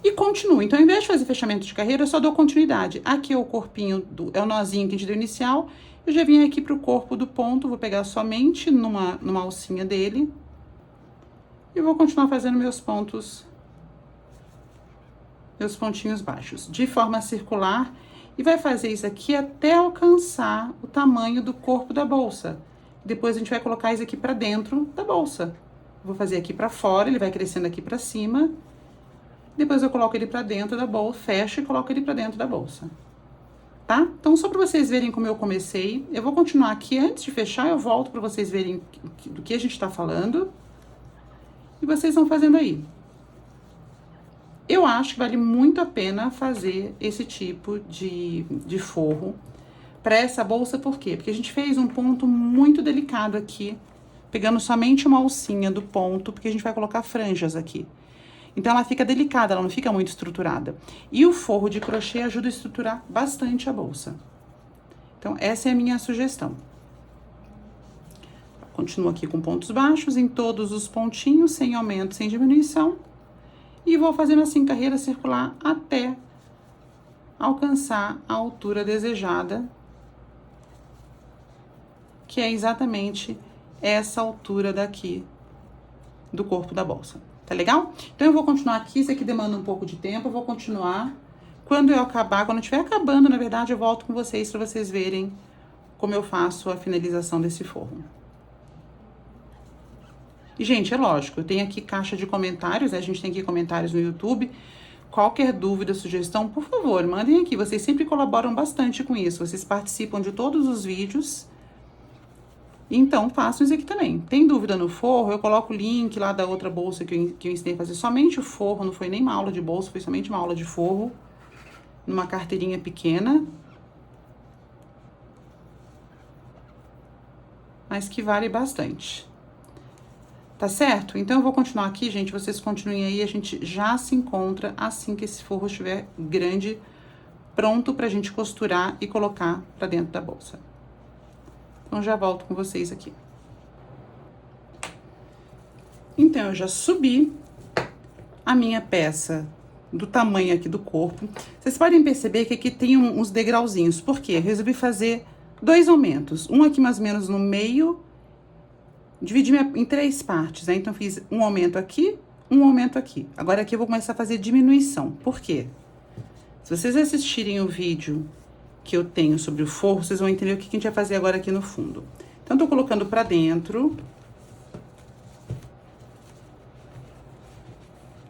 E continuo. Então, ao invés de fazer fechamento de carreira, eu só dou continuidade. Aqui é o corpinho, é o nozinho que a gente deu inicial. Eu já vim aqui pro corpo do ponto, vou pegar somente numa alcinha dele. E vou continuar fazendo meus pontinhos baixos, de forma circular. E vai fazer isso aqui até alcançar o tamanho do corpo da bolsa. Depois a gente vai colocar isso aqui pra dentro da bolsa. Vou fazer aqui pra fora, ele vai crescendo aqui pra cima. Depois eu coloco ele pra dentro da bolsa, fecho e coloco ele pra dentro da bolsa. Tá? Então, só pra vocês verem como eu comecei, eu vou continuar aqui. Antes de fechar, eu volto pra vocês verem do que a gente tá falando. E vocês vão fazendo aí. Eu acho que vale muito a pena fazer esse tipo de forro para essa bolsa, por quê? Porque a gente fez um ponto muito delicado aqui, pegando somente uma alcinha do ponto, porque a gente vai colocar franjas aqui. Então, ela fica delicada, ela não fica muito estruturada. E o forro de crochê ajuda a estruturar bastante a bolsa. Então, essa é a minha sugestão. Continuo aqui com pontos baixos em todos os pontinhos, sem aumento, sem diminuição. E vou fazendo assim, carreira circular, até alcançar a altura desejada, que é exatamente essa altura daqui do corpo da bolsa. Tá legal? Então, eu vou continuar aqui, isso aqui demanda um pouco de tempo, eu vou continuar. Quando eu acabar, quando eu estiver acabando, na verdade, eu volto com vocês para vocês verem como eu faço a finalização desse forro. E, gente, é lógico, eu tenho aqui caixa de comentários, né? A gente tem aqui comentários no YouTube. Qualquer dúvida, sugestão, por favor, mandem aqui. Vocês sempre colaboram bastante com isso. Vocês participam de todos os vídeos. Então, façam isso aqui também. Tem dúvida no forro? Eu coloco o link lá da outra bolsa que eu ensinei a fazer somente o forro. Não foi nem uma aula de bolsa, foi somente uma aula de forro. Numa carteirinha pequena. mas que vale bastante. Tá certo? Então, eu vou continuar aqui, gente, vocês continuem aí, a gente já se encontra assim que esse forro estiver grande, pronto pra gente costurar e colocar pra dentro da bolsa. Então, já volto com vocês aqui. Então, eu já subi a minha peça do tamanho aqui do corpo. Vocês podem perceber que aqui tem uns degrauzinhos. Por quê? Eu resolvi fazer 2 aumentos. Um aqui mais ou menos no meio, dividi em 3 partes, né? Então, fiz um aumento aqui, um aumento aqui. Agora, aqui eu vou começar a fazer diminuição. Por quê? Se vocês assistirem o vídeo que eu tenho sobre o forro, vocês vão entender o que a gente vai fazer agora aqui no fundo. Então, tô colocando pra dentro.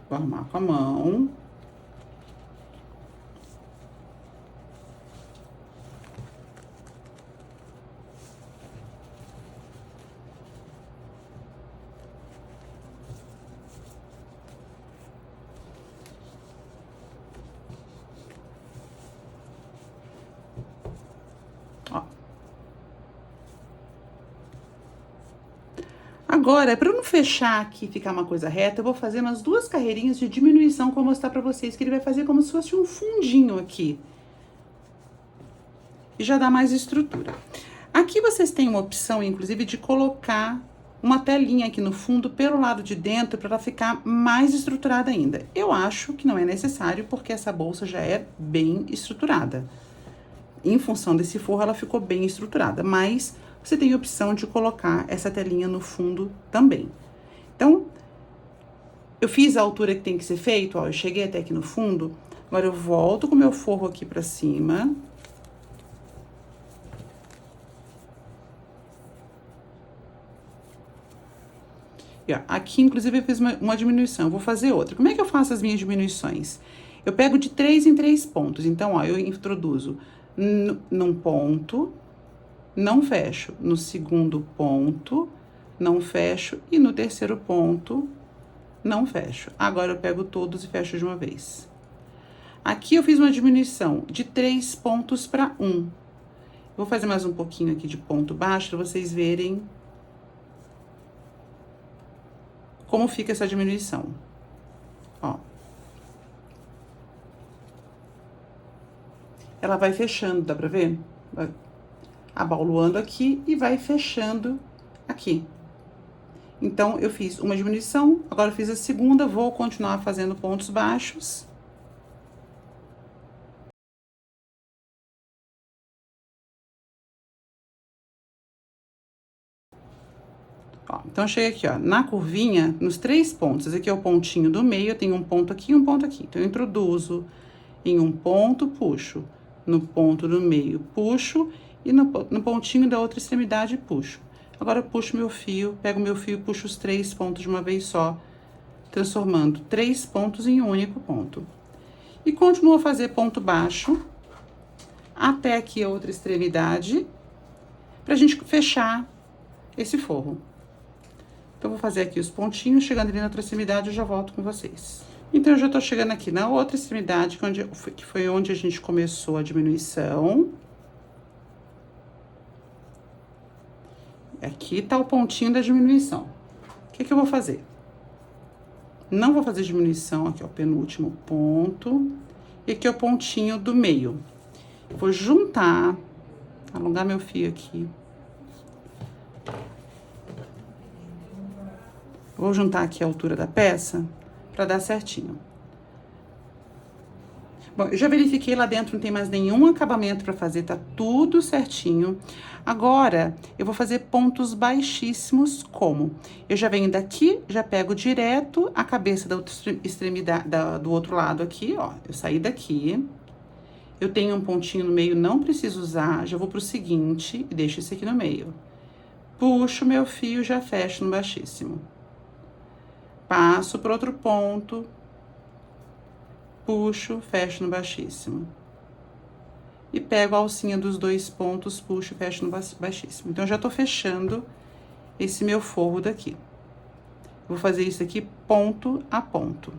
Vou arrumar com a mão. Ó. Agora, para eu não fechar aqui e ficar uma coisa reta, eu vou fazer umas 2 carreirinhas de diminuição, que eu vou mostrar pra vocês, que ele vai fazer como se fosse um fundinho aqui. E já dá mais estrutura. Aqui vocês têm uma opção, inclusive, de colocar uma telinha aqui no fundo, pelo lado de dentro, para ela ficar mais estruturada ainda. Eu acho que não é necessário, porque essa bolsa já é bem estruturada. Em função desse forro, ela ficou bem estruturada, mas você tem a opção de colocar essa telinha no fundo também. Então, eu fiz a altura que tem que ser feito, ó, eu cheguei até aqui no fundo, agora eu volto com o meu forro aqui pra cima. E, ó, aqui, inclusive, eu fiz uma diminuição, eu vou fazer outra. Como é que eu faço as minhas diminuições? Eu pego de 3 em 3 pontos, então, ó, eu introduzo num ponto, não fecho, no segundo ponto, não fecho, e no terceiro ponto, não fecho. Agora, eu pego todos e fecho de uma vez. Aqui, eu fiz uma diminuição de 3 pontos para 1. Vou fazer mais um pouquinho aqui de ponto baixo, para vocês verem como fica essa diminuição. Ó. Ela vai fechando, dá pra ver? Vai abauluando aqui e vai fechando aqui. Então, eu fiz uma diminuição, agora eu fiz a segunda, vou continuar fazendo pontos baixos. Ó, então, eu cheguei aqui, ó, na curvinha, nos 3 pontos. Esse aqui é o pontinho do meio, eu tenho um ponto aqui e um ponto aqui. Então, eu introduzo em um ponto, puxo. No ponto do meio, puxo. E no pontinho da outra extremidade, puxo. Agora, eu puxo meu fio, pego meu fio e puxo os 3 pontos de uma vez só, transformando 3 pontos em um único ponto. E continuo a fazer ponto baixo, até aqui a outra extremidade, pra gente fechar esse forro. Então, vou fazer aqui os pontinhos, chegando ali na outra extremidade, eu já volto com vocês. Então, eu já tô chegando aqui na outra extremidade, que foi onde a gente começou a diminuição. Aqui tá o pontinho da diminuição. O que eu vou fazer? Não vou fazer diminuição, aqui é o penúltimo ponto. E aqui é o pontinho do meio. Vou juntar, alongar meu fio aqui. Vou juntar aqui a altura da peça, pra dar certinho. Bom, eu já verifiquei lá dentro, não tem mais nenhum acabamento pra fazer, tá tudo certinho. Agora, eu vou fazer pontos baixíssimos, como? Eu já venho daqui, já pego direto a cabeça da outra extremidade, do outro lado aqui, ó. Eu saí daqui, eu tenho um pontinho no meio, não preciso usar, já vou pro seguinte e deixo esse aqui no meio. Puxo meu fio, já fecho no baixíssimo. Passo pro outro ponto, puxo, fecho no baixíssimo. E pego a alcinha dos 2 pontos, puxo e fecho no baixíssimo. Então, eu já tô fechando esse meu forro daqui. Vou fazer isso aqui ponto a ponto.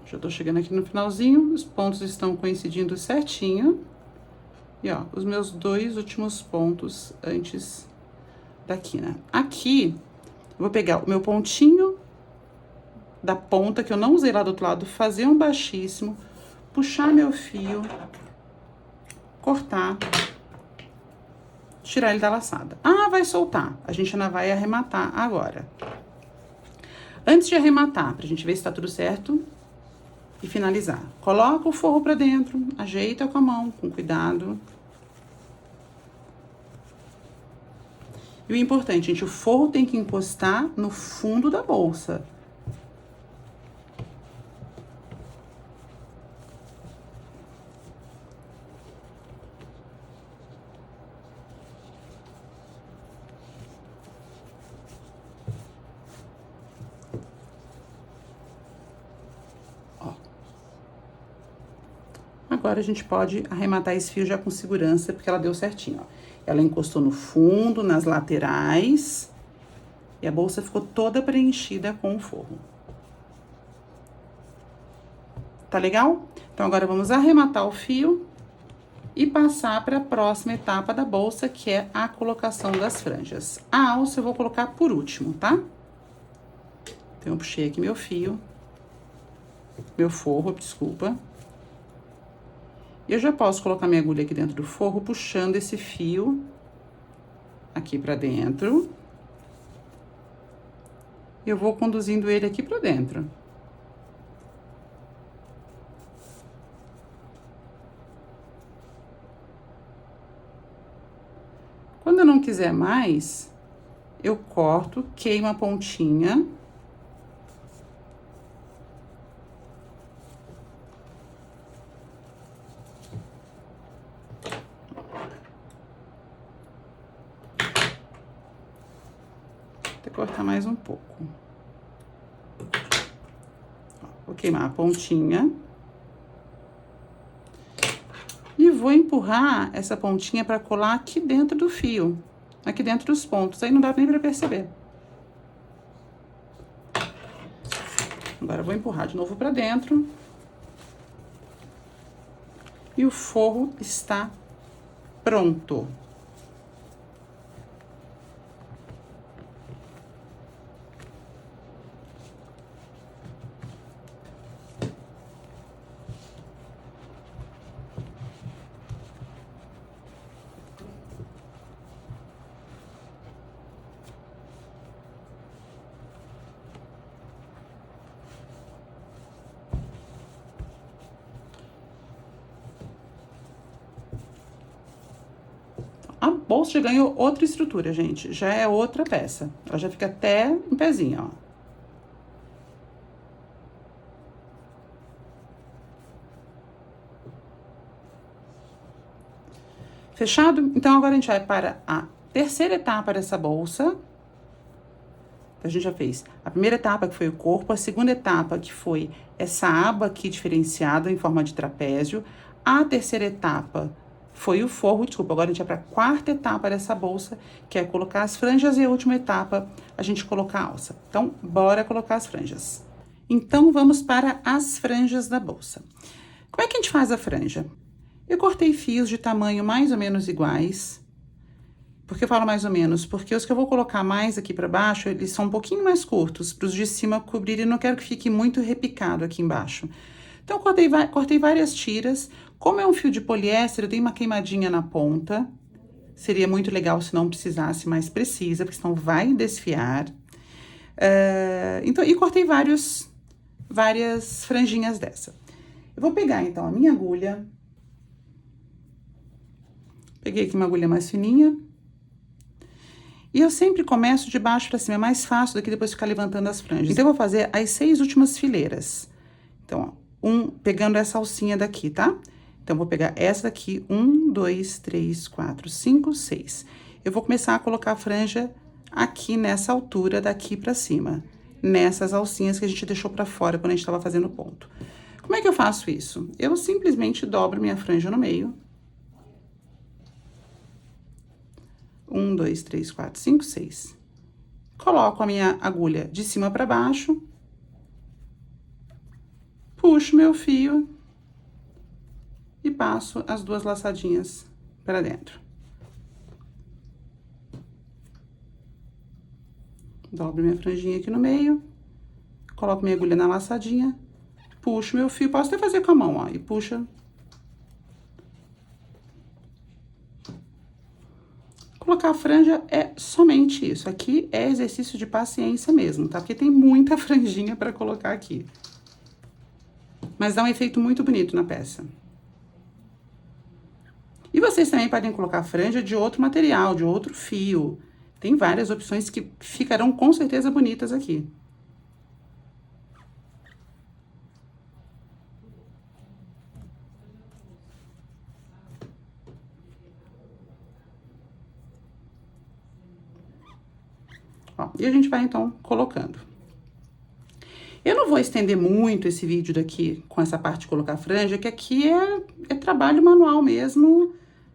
Já tô chegando aqui no finalzinho, os pontos estão coincidindo certinho. E, ó, os meus 2 últimos pontos antes da quina. Aqui, eu vou pegar o meu pontinho da ponta, que eu não usei lá do outro lado, fazer um baixíssimo, puxar meu fio, cortar, tirar ele da laçada. Ah, vai soltar. A gente ainda vai arrematar agora. Antes de arrematar, pra gente ver se tá tudo certo e finalizar. Coloca o forro pra dentro, ajeita com a mão, com cuidado. E o importante, gente, o forro tem que encostar no fundo da bolsa. Agora a gente pode arrematar esse fio já com segurança, porque ela deu certinho, ó. Ela encostou no fundo, nas laterais, e a bolsa ficou toda preenchida com o forro. Tá legal? Então, agora vamos arrematar o fio e passar para a próxima etapa da bolsa, que é a colocação das franjas. A alça eu vou colocar por último, tá? Então, eu puxei aqui meu fio, meu forro, desculpa. E eu já posso colocar minha agulha aqui dentro do forro, puxando esse fio aqui pra dentro. E eu vou conduzindo ele aqui pra dentro. Quando eu não quiser mais, eu corto, queimo a pontinha. Cortar mais um pouco. Ó, vou queimar a pontinha. E vou empurrar essa pontinha para colar aqui dentro do fio. Aqui dentro dos pontos. Aí não dá nem para perceber. Agora eu vou empurrar de novo para dentro. E o forro está pronto. A bolsa já ganhou outra estrutura, gente. Já é outra peça. Ela já fica até um pezinho, ó. Fechado? Então, agora a gente vai para a terceira etapa dessa bolsa. A gente já fez a primeira etapa, que foi o corpo. A segunda etapa, que foi essa aba aqui diferenciada em forma de trapézio. A terceira etapa foi o forro, desculpa, agora a gente vai para a quarta etapa dessa bolsa, que é colocar as franjas, e a última etapa, a gente colocar a alça. Então, bora colocar as franjas. Então, vamos para as franjas da bolsa. Como é que a gente faz a franja? Eu cortei fios de tamanho mais ou menos iguais. Por que eu falo mais ou menos? Porque os que eu vou colocar mais aqui para baixo, eles são um pouquinho mais curtos, para os de cima cobrirem, não quero que fique muito repicado aqui embaixo. Então, cortei várias tiras. Como é um fio de poliéster, eu dei uma queimadinha na ponta. Seria muito legal se não precisasse, mas precisa, porque senão vai desfiar. E cortei várias franjinhas dessa. Eu vou pegar, então, a minha agulha. Peguei aqui uma agulha mais fininha. E eu sempre começo de baixo para cima, é mais fácil do que depois ficar levantando as franjas. Então, eu vou fazer as 6 últimas fileiras. Então, ó, pegando essa alcinha daqui, tá? Então, vou pegar essa daqui, 1, 2, 3, 4, 5, 6. Eu vou começar a colocar a franja aqui nessa altura, daqui pra cima. Nessas alcinhas que a gente deixou pra fora quando a gente tava fazendo o ponto. Como é que eu faço isso? Eu simplesmente dobro minha franja no meio. 1, 2, 3, 4, 5, 6. Coloco a minha agulha de cima pra baixo. puxo meu fio e passo as duas laçadinhas para dentro. Dobro minha franjinha aqui no meio, coloco minha agulha na laçadinha, puxo meu fio, posso até fazer com a mão, ó, e puxa. Colocar a franja é somente isso. Aqui é exercício de paciência mesmo, tá? Porque tem muita franjinha pra colocar aqui. Mas dá um efeito muito bonito na peça. E vocês também podem colocar franja de outro material, de outro fio. Tem várias opções que ficarão com certeza bonitas aqui. Ó, e a gente vai, então, colocando. Eu não vou estender muito esse vídeo daqui com essa parte de colocar franja, que aqui é trabalho manual mesmo,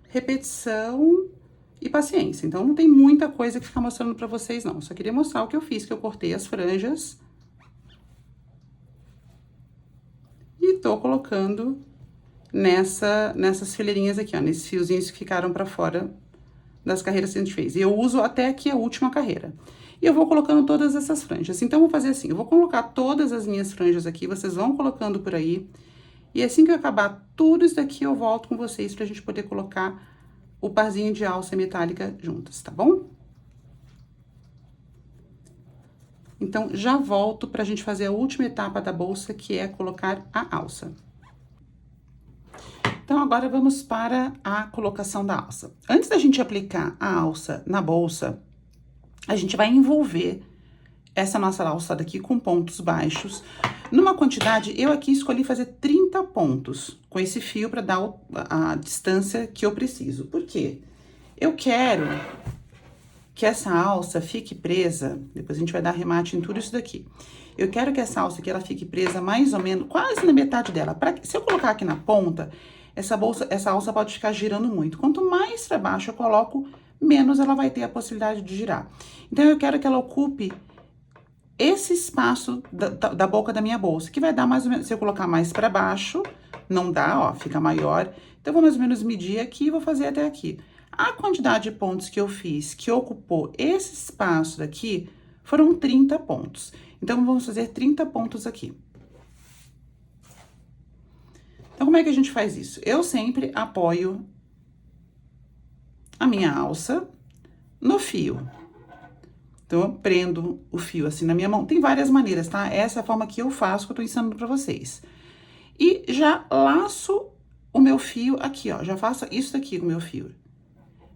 repetição e paciência. Então, não tem muita coisa que ficar mostrando pra vocês, não. Só queria mostrar o que eu fiz, que eu cortei as franjas. E tô colocando nessas fileirinhas aqui, ó, nesses fiozinhos que ficaram pra fora das carreiras que a gente fez. E eu uso até aqui a última carreira. E eu vou colocando todas essas franjas. Então, eu vou fazer assim, eu vou colocar todas as minhas franjas aqui, vocês vão colocando por aí. E assim que eu acabar tudo isso daqui, eu volto com vocês pra gente poder colocar o parzinho de alça metálica juntas, tá bom? Então, já volto pra gente fazer a última etapa da bolsa, que é colocar a alça. Então, agora vamos para a colocação da alça. Antes da gente aplicar a alça na bolsa, a gente vai envolver essa nossa alça daqui com pontos baixos. Numa quantidade, eu aqui escolhi fazer 30 pontos com esse fio para dar a distância que eu preciso. Por quê? Eu quero que essa alça fique presa, depois a gente vai dar remate em tudo isso daqui. Eu quero que essa alça aqui, ela fique presa mais ou menos, quase na metade dela. Se eu colocar aqui na ponta, essa alça pode ficar girando muito. Quanto mais para baixo eu coloco, menos ela vai ter a possibilidade de girar. Então, eu quero que ela ocupe esse espaço da boca da minha bolsa, que vai dar mais ou menos, se eu colocar mais para baixo, não dá, ó, fica maior. Então, eu vou mais ou menos medir aqui e vou fazer até aqui. A quantidade de pontos que eu fiz, que ocupou esse espaço daqui, foram 30 pontos. Então, vamos fazer 30 pontos aqui. Então, como é que a gente faz isso? Eu sempre apoio a minha alça no fio. Então, eu prendo o fio assim na minha mão. Tem várias maneiras, tá? Essa é a forma que eu faço, que eu tô ensinando pra vocês. E já laço o meu fio aqui, ó. Já faço isso daqui com o meu fio.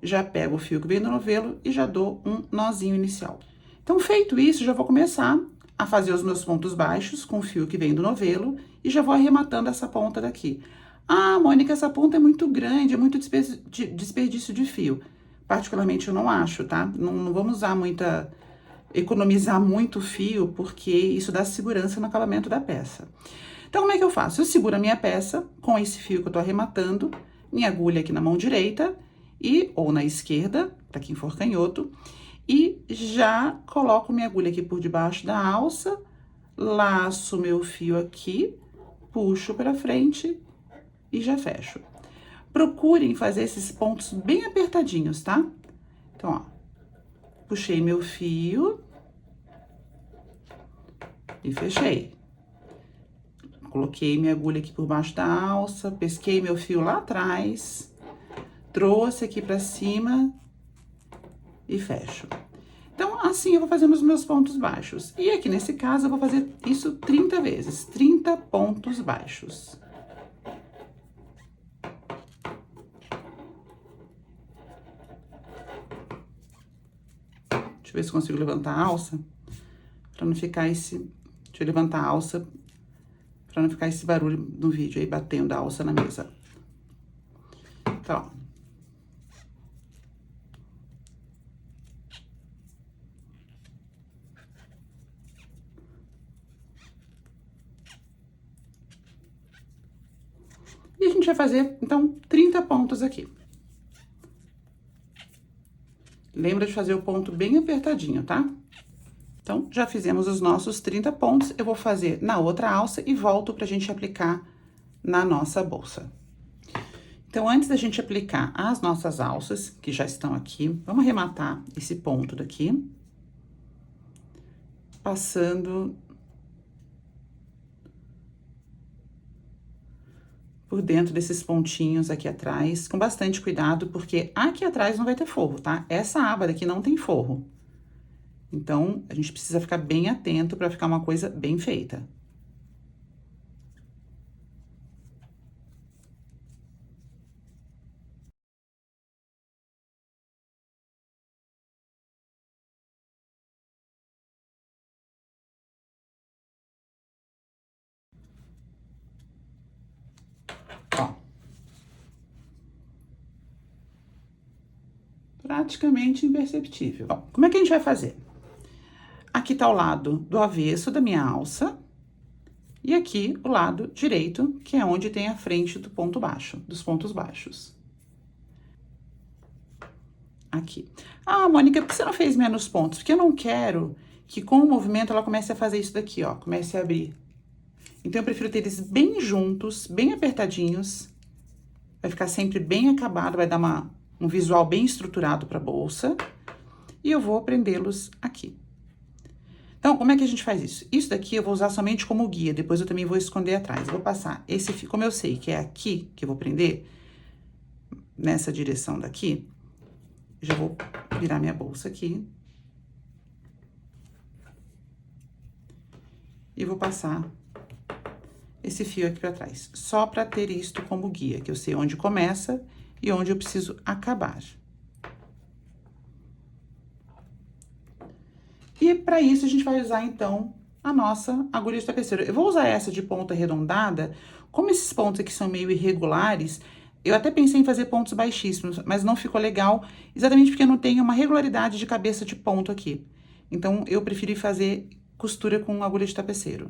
Já pego o fio que vem do novelo e já dou um nozinho inicial. Então, feito isso, já vou começar a fazer os meus pontos baixos com o fio que vem do novelo e já vou arrematando essa ponta daqui. Ah, Mônica, essa ponta é muito grande, é muito desperdício de fio. Particularmente, eu não acho, tá? Não vamos usar economizar muito fio, porque isso dá segurança no acabamento da peça. Então, como é que eu faço? Eu seguro a minha peça com esse fio que eu tô arrematando, minha agulha aqui na mão direita, ou na esquerda, pra quem for canhoto, e já coloco minha agulha aqui por debaixo da alça, laço meu fio aqui, puxo pra frente e já fecho. Procurem fazer esses pontos bem apertadinhos, tá? Então, ó, puxei meu fio e fechei. Coloquei minha agulha aqui por baixo da alça, pesquei meu fio lá atrás, trouxe aqui pra cima e fecho. Então, assim eu vou fazendo os meus pontos baixos. E aqui nesse caso, eu vou fazer isso 30 vezes, 30 pontos baixos. Deixa eu ver se consigo levantar a alça, pra não ficar esse... Deixa eu levantar a alça, pra não ficar esse barulho no vídeo aí, batendo a alça na mesa. Então, ó. E a gente vai fazer, então, 30 pontos aqui. Lembra de fazer o ponto bem apertadinho, tá? Então, já fizemos os nossos 30 pontos, eu vou fazer na outra alça e volto pra gente aplicar na nossa bolsa. Então, antes da gente aplicar as nossas alças, que já estão aqui, vamos arrematar esse ponto daqui, passando por dentro desses pontinhos aqui atrás, com bastante cuidado, porque aqui atrás não vai ter forro, tá? Essa aba daqui não tem forro. Então, a gente precisa ficar bem atento para ficar uma coisa bem feita. Ó. Praticamente imperceptível. Bom, como é que a gente vai fazer? Aqui tá o lado do avesso da minha alça. E aqui o lado direito, que é onde tem a frente do ponto baixo, dos pontos baixos. Aqui. Ah, Mônica, por que você não fez menos pontos? Porque eu não quero que com o movimento ela comece a fazer isso daqui, ó, comece a abrir. Então, eu prefiro ter eles bem juntos, bem apertadinhos. Vai ficar sempre bem acabado, vai dar um visual bem estruturado pra bolsa. E eu vou prendê-los aqui. Então, como é que a gente faz isso? Isso daqui eu vou usar somente como guia, depois eu também vou esconder atrás. Eu vou passar esse fio, como eu sei que é aqui que eu vou prender, nessa direção daqui, já vou virar minha bolsa aqui. E vou passar esse fio aqui pra trás, só pra ter isto como guia, que eu sei onde começa e onde eu preciso acabar. E para isso, a gente vai usar, então, a nossa agulha de tapeceiro. Eu vou usar essa de ponta arredondada. Como esses pontos aqui são meio irregulares, eu até pensei em fazer pontos baixíssimos, mas não ficou legal, exatamente porque eu não tenho uma regularidade de cabeça de ponto aqui. Então, eu preferi fazer costura com agulha de tapeceiro.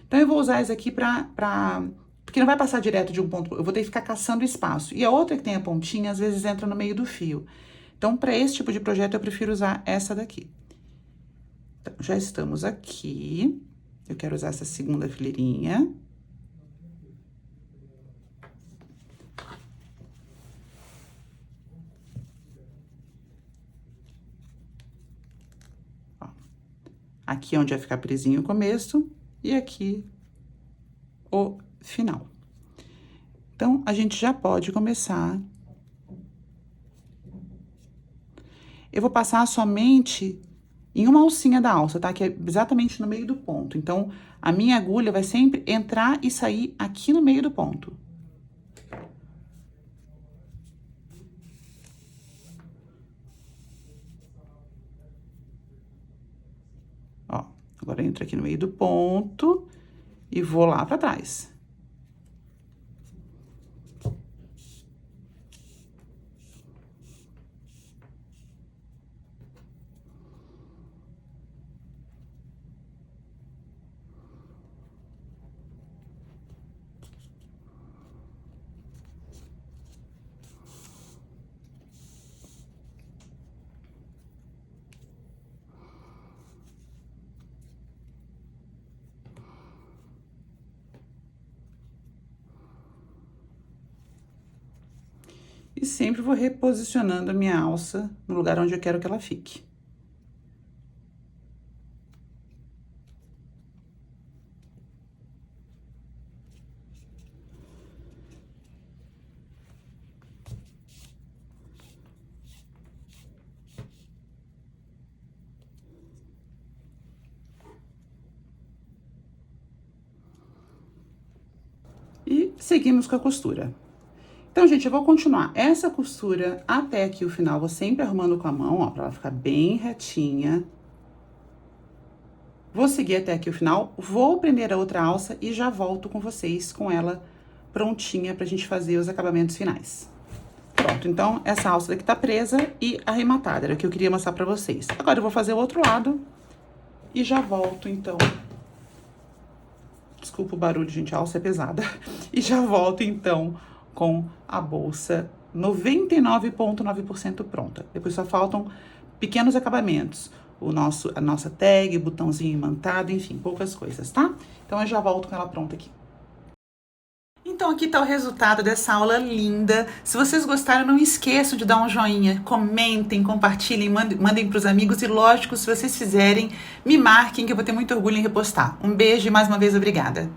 Então, eu vou usar essa aqui porque não vai passar direto de um ponto, eu vou ter que ficar caçando espaço. E a outra que tem a pontinha, às vezes entra no meio do fio. Então, para esse tipo de projeto, eu prefiro usar essa daqui. Então, já estamos aqui. Eu quero usar essa segunda fileirinha. Ó. Aqui é onde vai ficar presinho o começo e aqui o final. Então, a gente já pode começar. Eu vou passar somente em uma alcinha da alça, tá? Que é exatamente no meio do ponto. Então, a minha agulha vai sempre entrar e sair aqui no meio do ponto. Ó, agora eu entro aqui no meio do ponto e vou lá pra trás. E sempre vou reposicionando a minha alça no lugar onde eu quero que ela fique. E seguimos com a costura. Então, gente, eu vou continuar essa costura até aqui o final, vou sempre arrumando com a mão, ó, pra ela ficar bem retinha. Vou seguir até aqui o final, vou prender a outra alça e já volto com vocês com ela prontinha pra gente fazer os acabamentos finais. Pronto, então, essa alça daqui tá presa e arrematada, era o que eu queria mostrar pra vocês. Agora, eu vou fazer o outro lado e já volto, então. Desculpa o barulho, gente, a alça é pesada. E já volto, então, com a bolsa 99,9% pronta. Depois só faltam pequenos acabamentos. a nossa tag, o botãozinho imantado, enfim, poucas coisas, tá? Então eu já volto com ela pronta aqui. Então aqui está o resultado dessa aula linda. Se vocês gostaram, não esqueçam de dar um joinha, comentem, compartilhem, mandem para os amigos e, lógico, se vocês fizerem, me marquem que eu vou ter muito orgulho em repostar. Um beijo e mais uma vez obrigada.